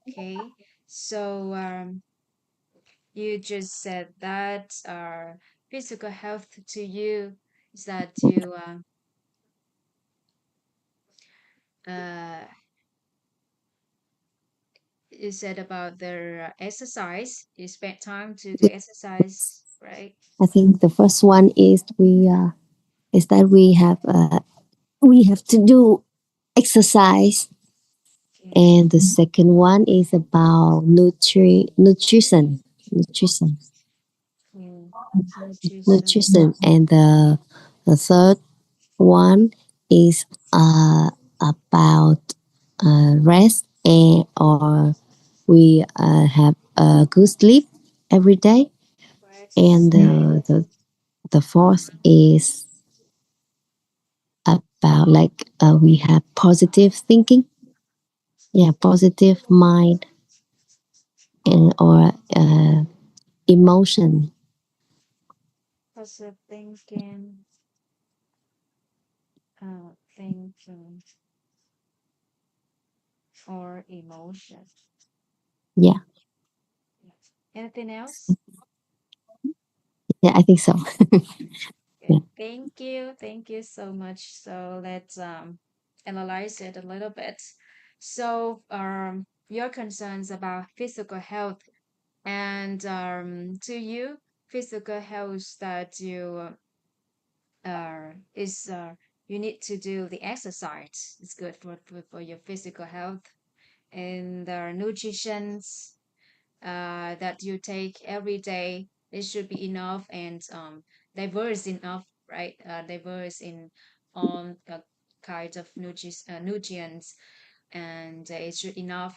[SPEAKER 1] Okay. So you just said that physical health to you is that uh, you said about the exercise. You spend time to do exercise, right?
[SPEAKER 2] I think the first one is that we have to do exercise,
[SPEAKER 1] Okay.
[SPEAKER 2] and the second one is about nutrition,
[SPEAKER 1] Mm. Nutrition.
[SPEAKER 2] nutrition, and the third one is about rest, and or we have a good sleep every day,
[SPEAKER 1] Rest and
[SPEAKER 2] and
[SPEAKER 1] sleep.
[SPEAKER 2] the fourth is about like we have positive thinking, yeah, positive mind, and or emotion.
[SPEAKER 1] Positive thinking. Thinking or emotion.
[SPEAKER 2] Yeah,
[SPEAKER 1] Anything else?
[SPEAKER 2] yeah, I think so.
[SPEAKER 1] Okay.
[SPEAKER 2] Yeah.
[SPEAKER 1] Thank you. Thank you so much. So let's analyze it a little bit. So your concerns about physical health and to you, physical health that is you need to do the exercise. It's good for your physical health and nutritions that you take every day. It should be enough and diverse enough, right? Diverse in all kinds of nutrients, and it should enough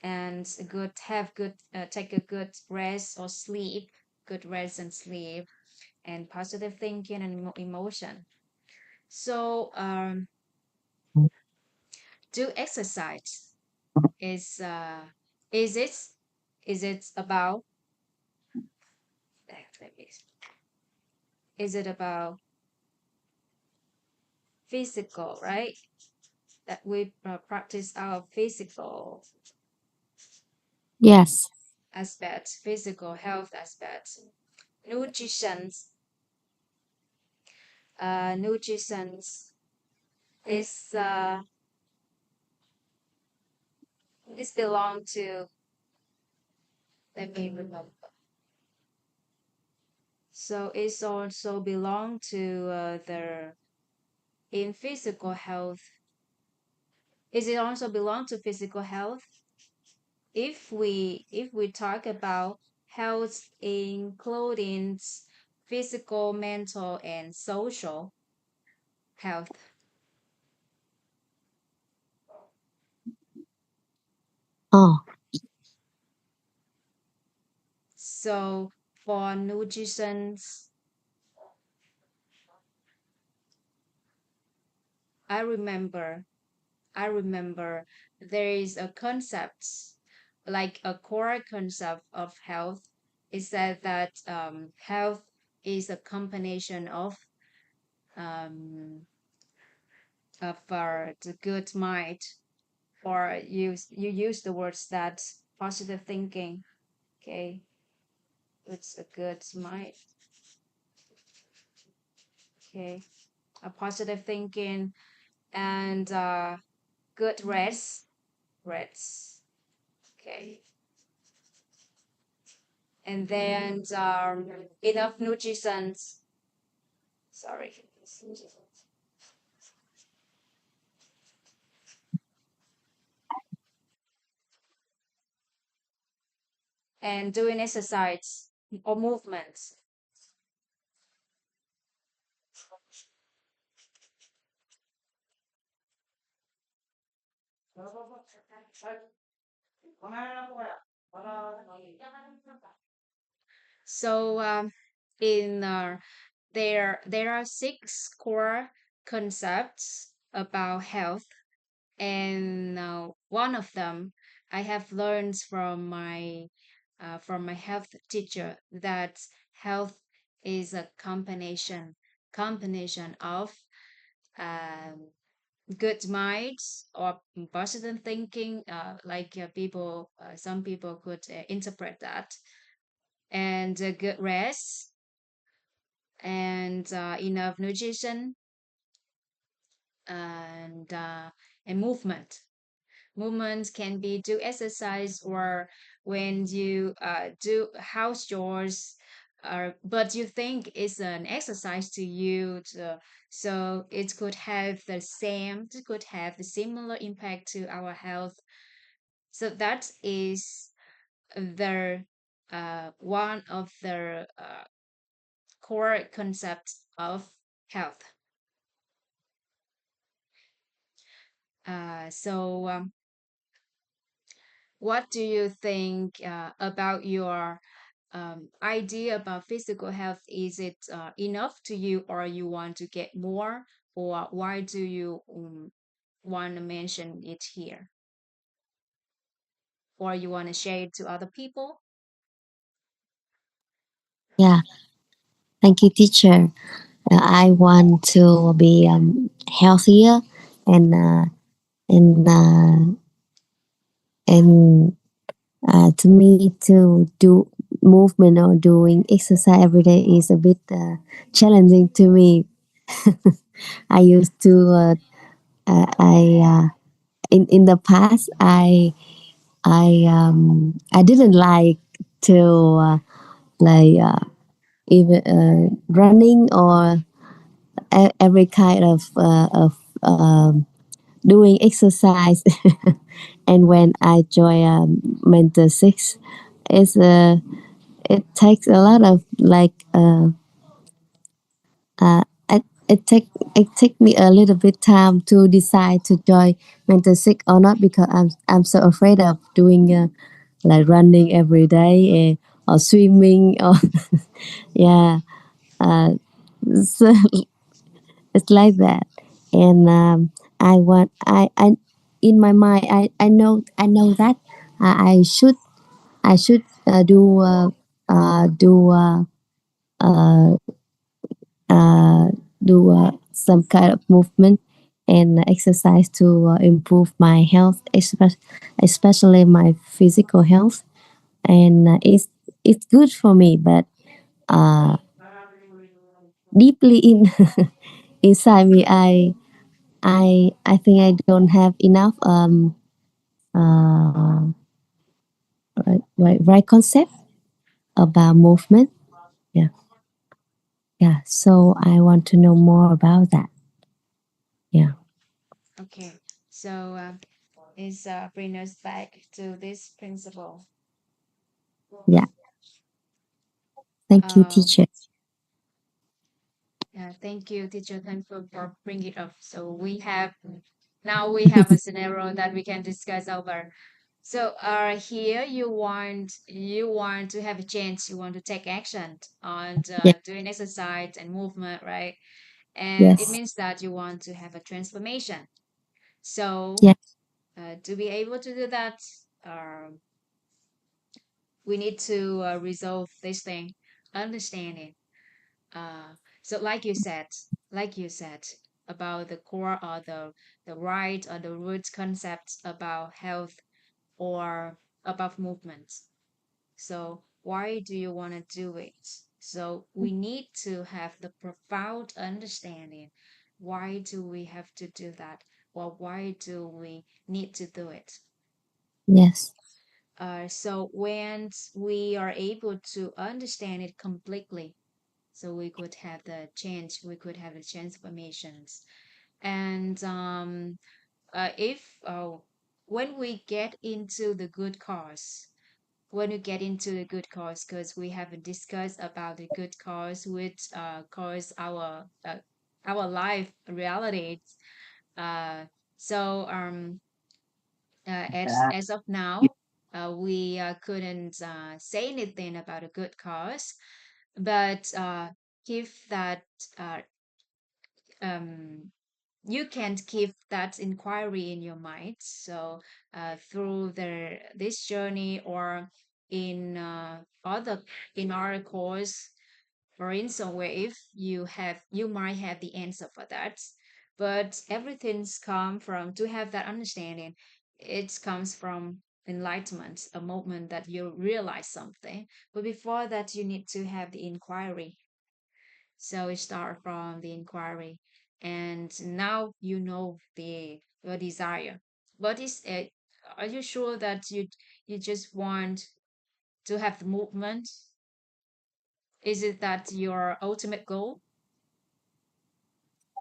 [SPEAKER 1] and good have good take a good rest or sleep, good rest and sleep, and positive thinking and emotion. So do exercise is is it is it about let me is it about physical, right? That we practice our physical
[SPEAKER 2] Yes.
[SPEAKER 1] aspect, physical health aspect. Nutrition, nutrition is is belong to. Let me remember. So it's also belong to the in physical health. Is it also belong to physical health? If we talk about health including physical, mental, and social health.
[SPEAKER 2] Oh,
[SPEAKER 1] So for nutrition, I remember I remember there is a concept, like a core concept of health, is that health is a combination um, of the good mind, or you use the words that positive thinking. Okay, it's a good mind. Okay, a positive thinking and good rest. Okay, and then enough nutrition. Sorry, and doing exercise or movements. So in there are six core concepts about health, and one of them I have learned from my health teacher that health is a combination. combination of um, good minds or positive thinking, people, some people could interpret that, and good rest and enough nutrition and uh, and movement. Movement can be do exercise or when you do house chores, but you think it's an exercise to you. So it could have it could have the similar impact to our health. So that is the one of the core concepts of health. So what do you think about your idea about physical health? Is it enough to you, or you want to get more, or why do you want to mention it here, or you want to share it to other people?
[SPEAKER 2] Yeah, thank you, teacher. I want to be healthier and uh, and uh, and to me to do movement or doing exercise every day is a bit challenging to me. I used to I in the past I didn't like to like even running or every kind of doing exercise. And when I join mentor six, it's it takes a lot of it take me a little bit time to decide to join mentor six or not, because I'm so afraid of doing like running every day or swimming or yeah. So it's like that. And I want I in my mind I know that I should do do some kind of movement and exercise to improve my health, especially my physical health. And it's good for me, but deeply in inside me, I think I don't have enough right concept about movement. Yeah, yeah. So I want to know more about that. Yeah,
[SPEAKER 1] Okay, so is bring us back to this principle.
[SPEAKER 2] yeah. Thank you,
[SPEAKER 1] Um,
[SPEAKER 2] teacher.
[SPEAKER 1] yeah, thank you, teacher. Thank you for bringing it up. So we have a scenario that we can discuss over. So here you want to have a chance, you want to take action on
[SPEAKER 2] Yeah,
[SPEAKER 1] doing exercise and movement, right? And it
[SPEAKER 2] yes,
[SPEAKER 1] means that you want to have a transformation. So
[SPEAKER 2] yeah,
[SPEAKER 1] to be able to do that, we need to resolve this thing, understand it. Uh, so like you said about the core or the right or the root concepts about health or about movements. So why do you want to do it? So we need to have the profound understanding. Why do we have to do that? Or why do we need to do it?
[SPEAKER 2] yes,
[SPEAKER 1] So when we are able to understand it completely, so we could have the change, we could have the transformations. And if when we get into the good cause, when we get into the good cause, because we haven't discussed about the good cause which cause our life reality. Uh, so as of now, we couldn't say anything about a good cause, but if that uh, um, you can't keep that inquiry in your mind. So through this journey or in other in our course, or in some way if you might have the answer for that, but everything's come from to have that understanding. It comes from enlightenment, a moment that you realize something, but before that you need to have the inquiry. So it start from the inquiry, and now you know the your desire. But is it, are you sure that you just want to have the movement? Is it that your ultimate goal?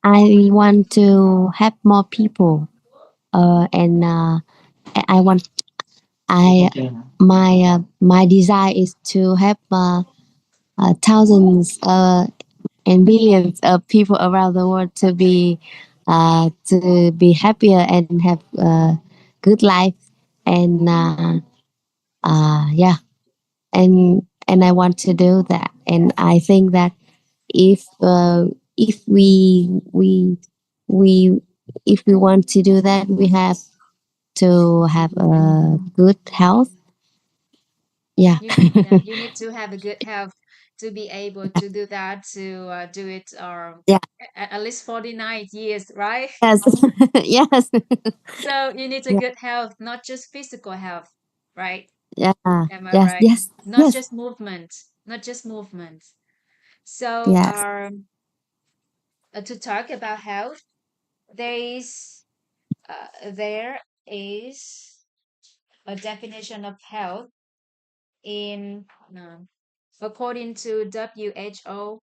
[SPEAKER 2] I want to have more people, and I want I my desire is to have thousands and billions of people around the world to be happier and have good life, and yeah, and I want to do that, and I think that if we if we want to do that, we have to have a good health. Yeah.
[SPEAKER 1] You need to have a good health to be able to do that, to do it
[SPEAKER 2] Yeah.
[SPEAKER 1] at least 49 years, right?
[SPEAKER 2] Yes. Yes.
[SPEAKER 1] So you need a
[SPEAKER 2] Yeah.
[SPEAKER 1] good health, not just physical health, right?
[SPEAKER 2] Yeah.
[SPEAKER 1] Am I
[SPEAKER 2] Yes.
[SPEAKER 1] right?
[SPEAKER 2] Yes.
[SPEAKER 1] Not
[SPEAKER 2] Yes.
[SPEAKER 1] just movement, not just movement. So
[SPEAKER 2] Yes.
[SPEAKER 1] to talk about health, there is there is a definition of health in according to WHO,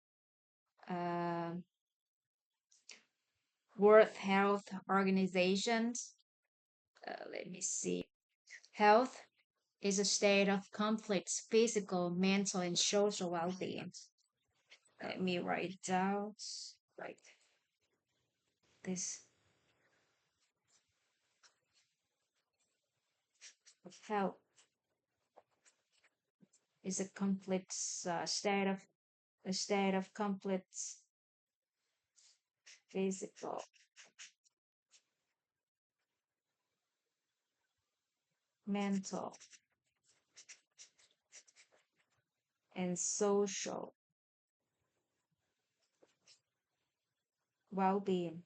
[SPEAKER 1] uh, World Health Organization. Let me see. Health is a state of complete physical, mental, and social well-being. Let me write it down. Right. This health is a complete state of complete physical, mental, and social well-being.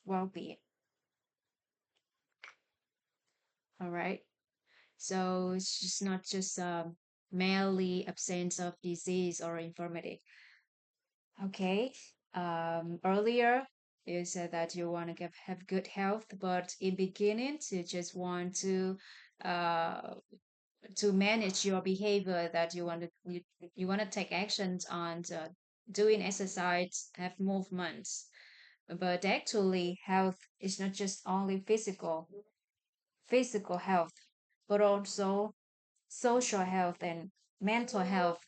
[SPEAKER 1] Well-being. All right. So it's just not just merely absence of disease or infirmity. Okay. Earlier you said that you want to have good health, but in beginning you just want uh, to manage your behavior, that you want to take actions on doing exercise, have movements. But actually, health is not just only physical health, but also social health and mental health.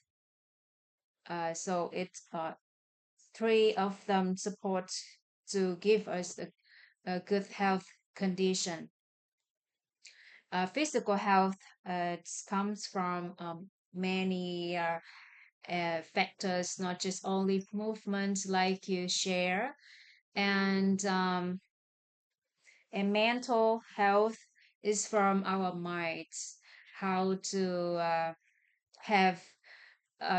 [SPEAKER 1] So it's three of them support to give us a good health condition. Physical health it comes from many factors, not just only movements like you share, and mental health is from our minds. How to have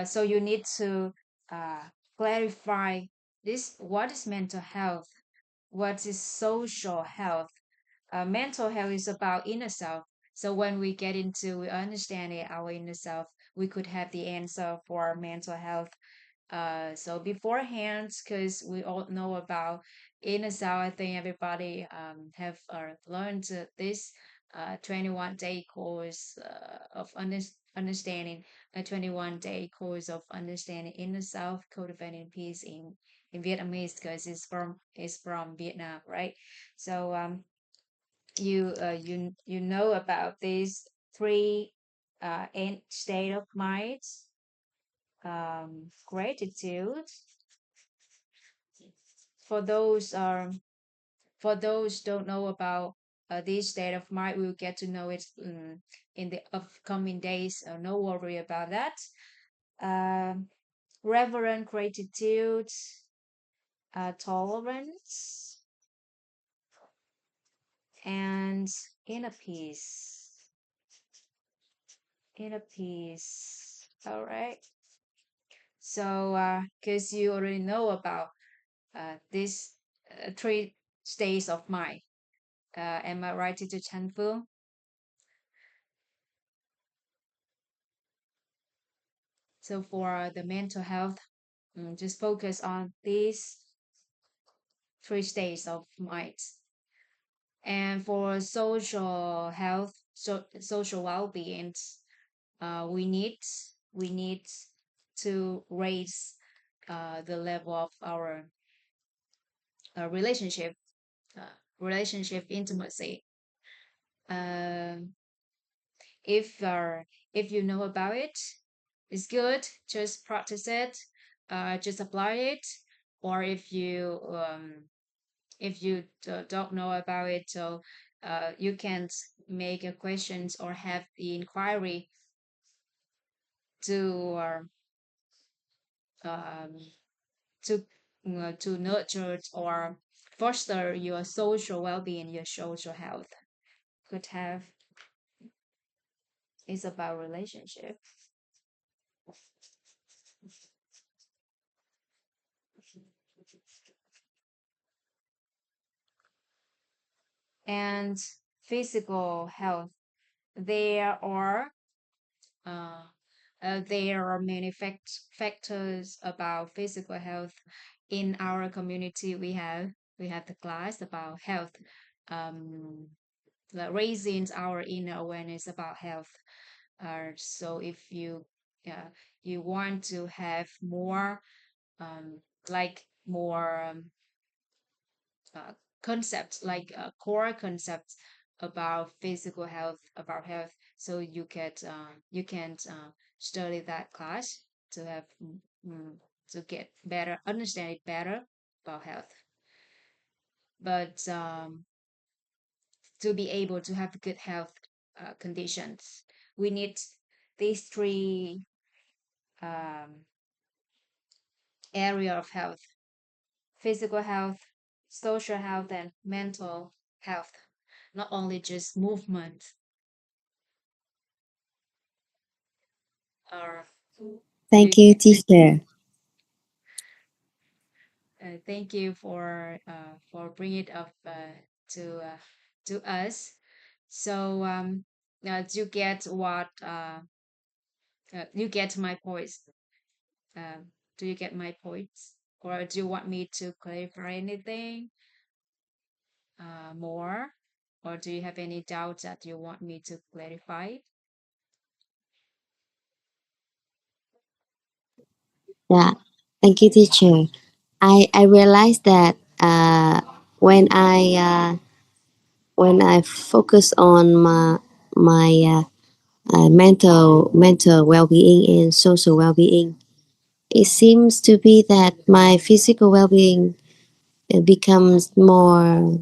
[SPEAKER 1] so you need to uh, clarify this: what is mental health, what is social health. Mental health is about inner self. So when we get into understanding our inner self, we could have the answer for mental health. So beforehand, because we all know about inner self, I think everybody have learned this 21-day course of understanding, a 21-day course of understanding inner self, cultivating peace in Vietnamese, because it's from Vietnam, right? So you know about these three end state of mind: gratitude. For those don't know about this state of mind, we'll get to know it in the upcoming days. No worry about that. Um, Reverent gratitude, tolerance, and inner peace. Inner peace. All right. So, because you already know about these three states of mind, am I right, Teacher Chanfu? So, for the mental health, just focus on these three states of mind. And for social health, social well-being, we need to raise the level of our relationship, relationship intimacy. Um, if you know about it, it's good. Just practice it. Just apply it. Or if you don't know about it, so you can make a questions or have the inquiry to um, to nurture or foster your social well-being, your social health. Could have is about relationship. And physical health. There are uh, there are many factors about physical health in our community. We have the class about health, um, like raising our inner awareness about health. So if you want to have more like more uh, concepts like core concepts about physical health, about health, so you can study that class to have mm, to get better understand it better about health. But to be able to have good health conditions, we need these three um, area of health: physical health, social health, and mental health, not only just movement. Or do
[SPEAKER 2] Thank you, teacher.
[SPEAKER 1] thank you for bringing it up to us. So you get what you get my points. Do you get my points, or do you want me to clarify anything more, or do you have any doubts that you want me to clarify?
[SPEAKER 2] Yeah, thank you, teacher. I realized that when I focus on my mental well being and social well being, it seems to be that my physical well being becomes more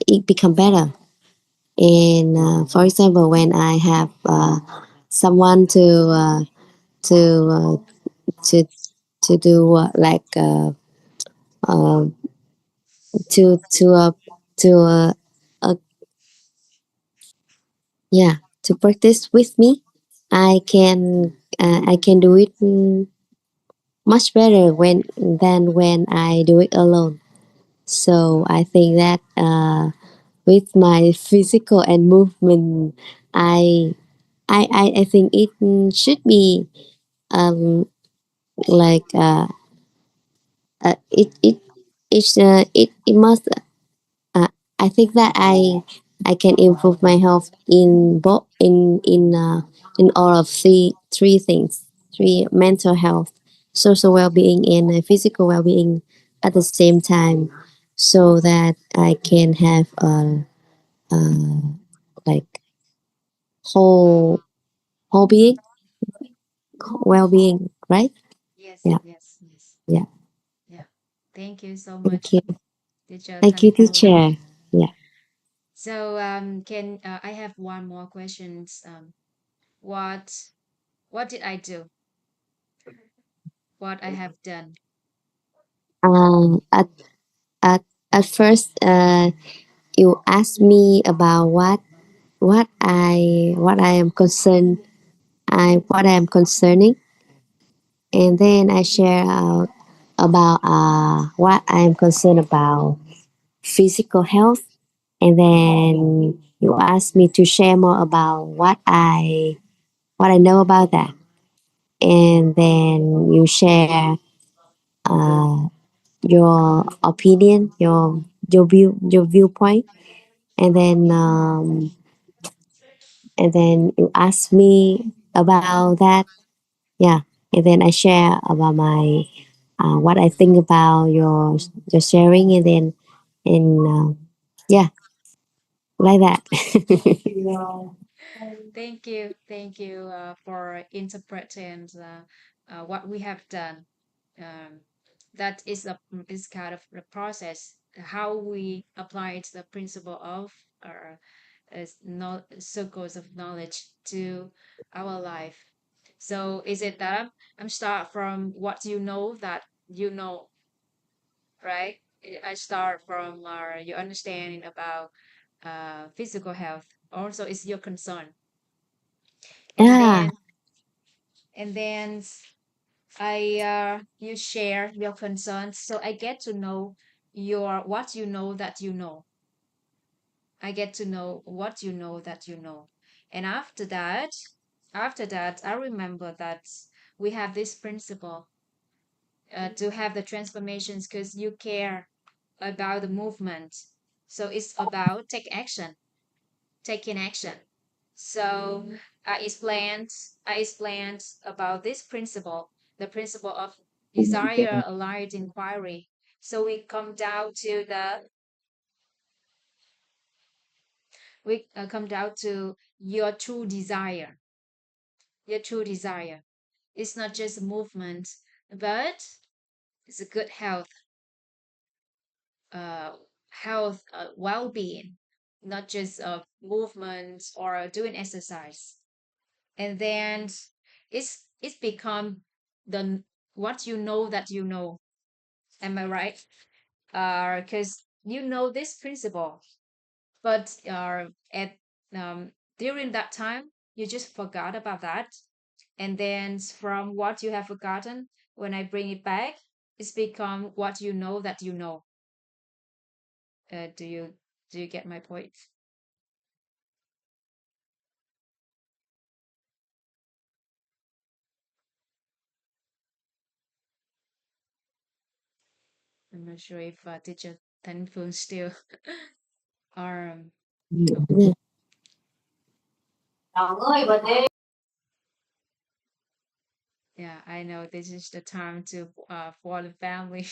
[SPEAKER 2] it become better. And for example, when I have someone to to to do uh, to to uh, to yeah, to practice with me, I can do it much better than when I do it alone. So I think that with my physical and movement, I I think it should be um, like it it must uh, I think that I can improve my health in both in all of three things: three: mental health, social well-being, and physical well-being at the same time, so that I can have a like whole being, well-being, right?
[SPEAKER 1] Yes,
[SPEAKER 2] Yeah,
[SPEAKER 1] yes, yes.
[SPEAKER 2] yeah.
[SPEAKER 1] Yeah. Thank you so
[SPEAKER 2] Thank
[SPEAKER 1] much,
[SPEAKER 2] you.
[SPEAKER 1] teacher
[SPEAKER 2] Thank you,
[SPEAKER 1] Tanfu.
[SPEAKER 2] teacher. Yeah.
[SPEAKER 1] So can I have one more questions? What what did I do? What I have done?
[SPEAKER 2] Um, at at at first, you asked me about what I am concerned, I what I am concerning, and then I share out about what I am concerned about physical health, and then you asked me to share more about what I know about that, and then you share uh, your opinion, your viewpoint, and then you ask me about that. Yeah, and then I share about my what I think about your sharing, and then and yeah, like that.
[SPEAKER 1] Thank you for interpreting what we have done. Um, that is kind of the process how we applied the principle of our no, circles of knowledge to our life. So is it that I'm start from what you know that you know, right? I start from your understanding about physical health. Also, is your concern, and
[SPEAKER 2] Yeah,
[SPEAKER 1] then I you share your concerns, so I get to know your what you know that you know. I get to know what you know that you know, and after that, I remember that we have this principle to have the transformations because you care about the movement. So it's about taking action. So I explained about this principle, the principle of desire aligned inquiry. So we come down to your true desire. Your true desire. It's not just movement, but it's a good uh, well-being, not just movement or doing exercise. And then it's become the what you know that you know. Am I right? Because you know this principle, but at during that time you just forgot about that, and then from what you have forgotten, when I bring it back, it's become what you know that you know. Do you get my point? I'm not sure if teacher Tan Phương still are
[SPEAKER 2] yeah.
[SPEAKER 1] yeah, I know this is the time to for the family.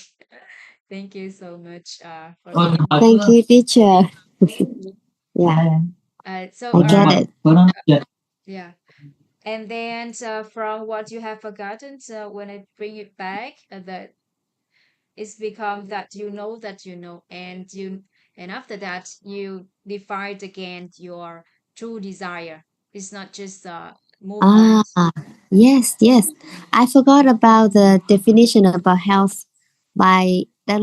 [SPEAKER 1] Thank you so much for being here.
[SPEAKER 2] Thank you, teacher. Yeah,
[SPEAKER 1] So
[SPEAKER 2] I get it.
[SPEAKER 1] yeah, and then from what you have forgotten, so when I bring it back, that it's become that you know, and after that you defined again your true desire. It's not just
[SPEAKER 2] Ah,
[SPEAKER 1] movement.
[SPEAKER 2] yes, yes. I forgot about the definition about health by
[SPEAKER 1] That-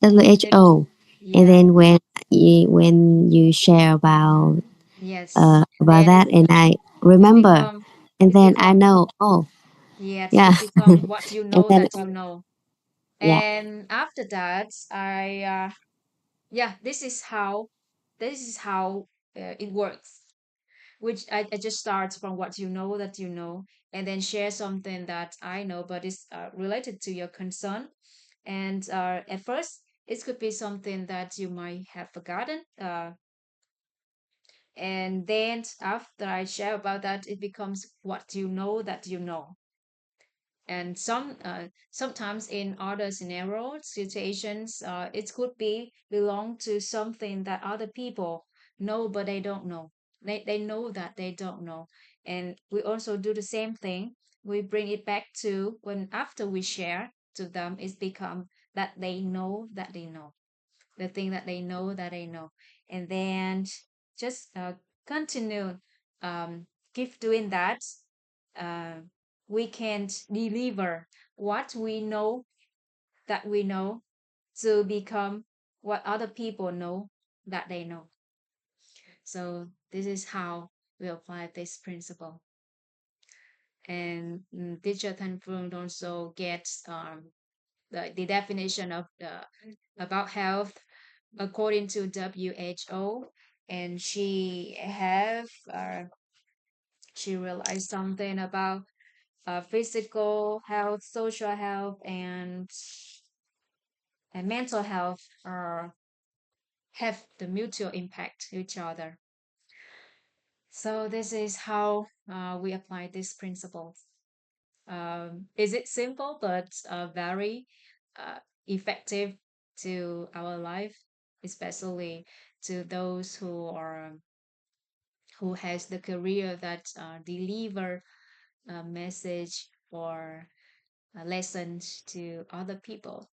[SPEAKER 2] WHO. And
[SPEAKER 1] Yeah,
[SPEAKER 2] then when you share
[SPEAKER 1] yes.
[SPEAKER 2] about
[SPEAKER 1] Then
[SPEAKER 2] that, and I
[SPEAKER 1] it
[SPEAKER 2] remember,
[SPEAKER 1] become
[SPEAKER 2] and
[SPEAKER 1] it
[SPEAKER 2] then I
[SPEAKER 1] become
[SPEAKER 2] know. Oh,
[SPEAKER 1] yes,
[SPEAKER 2] yeah,
[SPEAKER 1] it become what you
[SPEAKER 2] and
[SPEAKER 1] know
[SPEAKER 2] then
[SPEAKER 1] that you know.
[SPEAKER 2] yeah.
[SPEAKER 1] And after that, yeah, this is how it works. Which I just start from what you know that you know, and then share something that I know, but it's related to your concern. And at first, it could be something that you might have forgotten. And then after I share about that, it becomes what you know that you know. And sometimes in other scenarios situations it could be belong to something that other people know but they don't know. They know that they don't know, and we also do the same thing. We bring it back to when after we share to them, it's become that they know that they know. the thing that they know, and then just continue, keep doing that. uh, we can deliver what we know that we know to become what other people know that they know. So this is how we apply this principle. And teacher Tan Phương also gets the definition of the about health according to WHO, and she realized something about physical health, social health, and mental health have the mutual impact to each other. So this is how we apply this principle. Is it simple but very uh, effective to our life, especially to those who has the career that deliver a message or lessons to other people.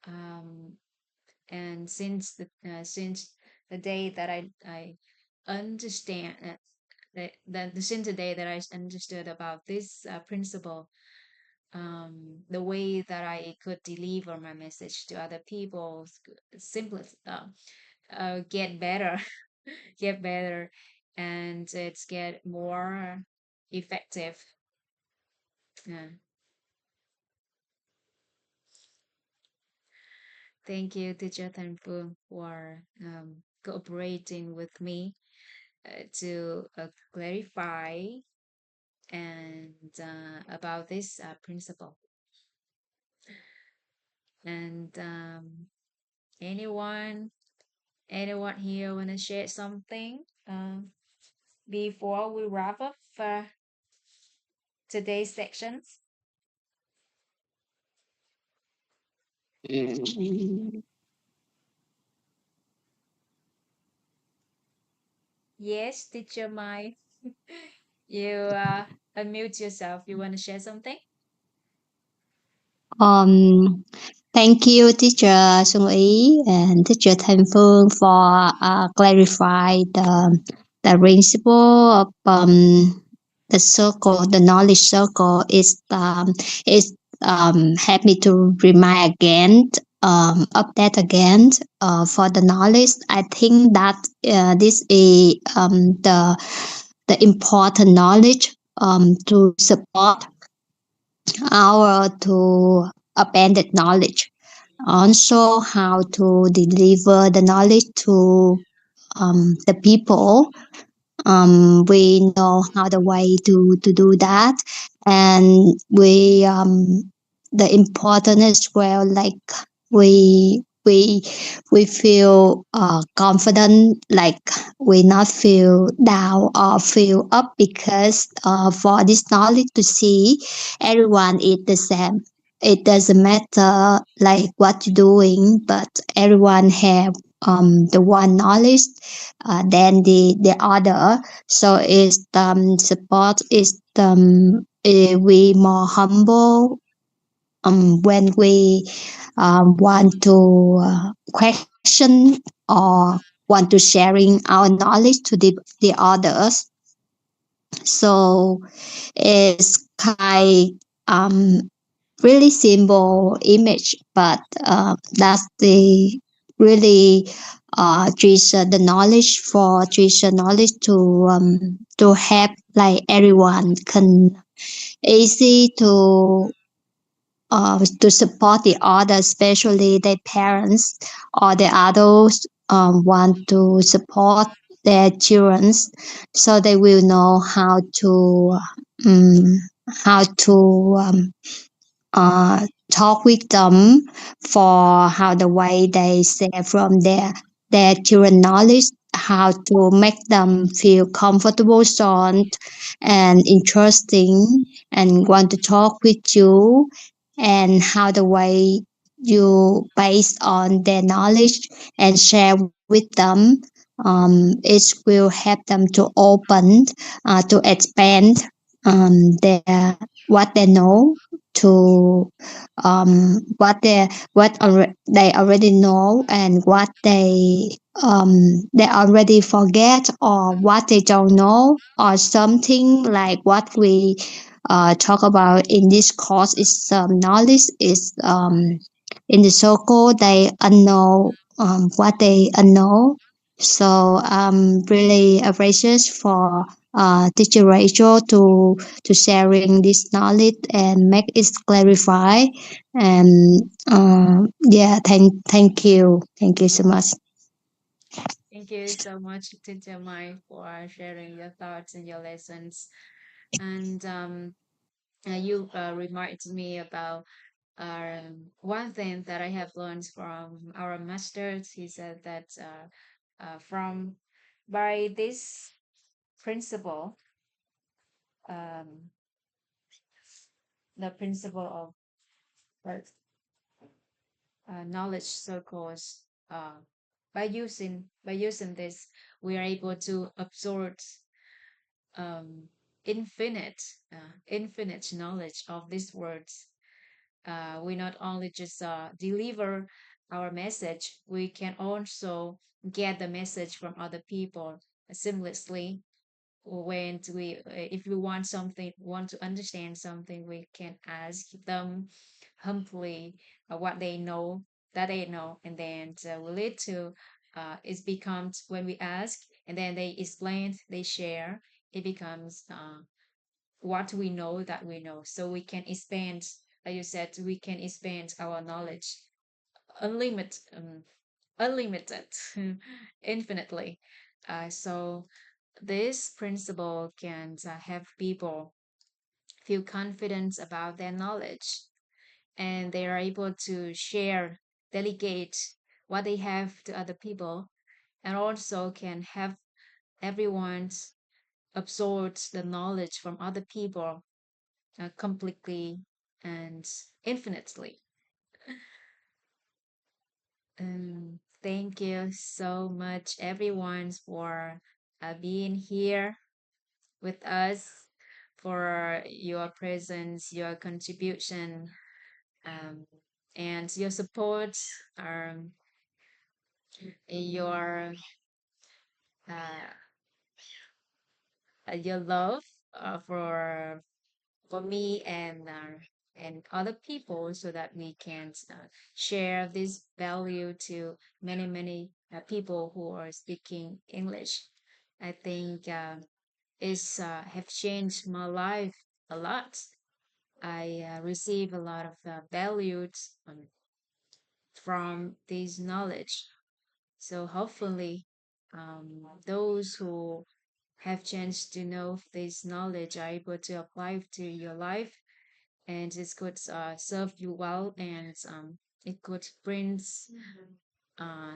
[SPEAKER 1] Um, and since the day that I understand since the day that I understood about this principle, the way that I could deliver my message to other people simply get better, get better, and it's get more effective. Yeah. Thank you, teacher Thanfu, for cooperating with me to clarify and about this principle. And anyone, anyone here want to share something before we wrap up today's sections? Yes, teacher Mai, you unmute yourself. You want to share something?
[SPEAKER 2] Um, Thank you, Teacher Xuan Y and Teacher Thanh Phương for clarify the principle of the circle, the knowledge circle is help me to remind again, update again for the knowledge. I think that this is the important knowledge to support our to abandoned knowledge, also how to deliver the knowledge to the people. We know how the way to do that, and we the important as well, like we we we feel confident, like we not feel down or feel up, because for this knowledge to see everyone is the same. It doesn't matter like what you're doing, but everyone have the one knowledge than the other. So it's support is we more humble when we want to question or want to sharing our knowledge to the others. So it's kind really simple image, but that's the really treasure the knowledge, for treasure knowledge to help like everyone can easy to support the other, especially their parents or the adults want to support their children, so they will know um, how to talk with them, for how the way they share from their children knowledge, how to make them feel comfortable, strong, and interesting, and want to talk with you, and how the way you based on their knowledge and share with them. It will help them to open, to expand their what they know,
[SPEAKER 3] to they already know, and what they already forget, or what they don't know, or something like what we talk about in this course is knowledge is in the circle they unknow, what they unknow. So I'm really appreciate for teacher Rachel to sharing this knowledge and make it clarify. And yeah, thank you so much.
[SPEAKER 1] Thank you so much, Teacher Mai, for sharing your thoughts and your lessons. And you reminded me about one thing that I have learned from our masters. He said that from by this principle, um, the principle of uh, knowledge circles, by using this, we are able to absorb um, infinite infinite knowledge of these words. We not only just deliver our message, we can also get the message from other people seamlessly. When we if we want to understand something, we can ask them humbly what they know, and then we lead to it becomes, when we ask and then they explain, they share, it becomes what we know, that we know, so we can expand, like you said, we can expand our knowledge unlimited, unlimited, infinitely. So this principle can have people feel confident about their knowledge, and they are able to share, delegate what they have to other people, and also can have everyone absorb the knowledge from other people completely and infinitely. Thank you so much, everyone, for being here with us, for your presence, your contribution, um, and your support, um, your uh, your love for me and other people, so that we can share this value to many people who are speaking English. I think it's have changed my life a lot. I receive a lot of values from this knowledge. So hopefully, those who have chance to know this knowledge are able to apply it to your life, and it could serve you well, and it could bring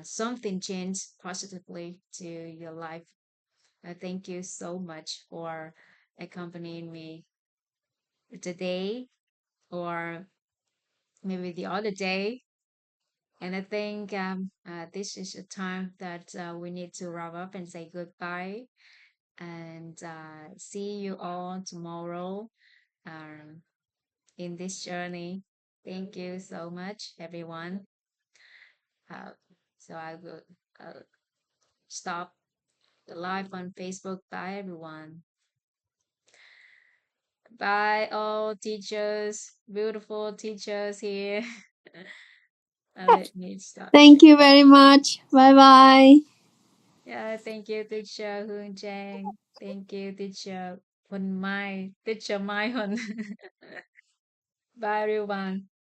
[SPEAKER 1] something change positively to your life. Thank you so much for accompanying me today, or maybe the other day. And I think this is a time that we need to wrap up and say goodbye, and see you all tomorrow um, in this journey. Thank you so much, everyone. Uh, so I will stop the live on Facebook. Bye, everyone. Bye, all teachers, beautiful teachers here. Let me stop.
[SPEAKER 2] Thank you very much. Bye bye.
[SPEAKER 1] Yeah, thank you, teacher Hoon Chang. Thank you, teacher Hun Mai, teacher Mai Hun. Bye, everyone.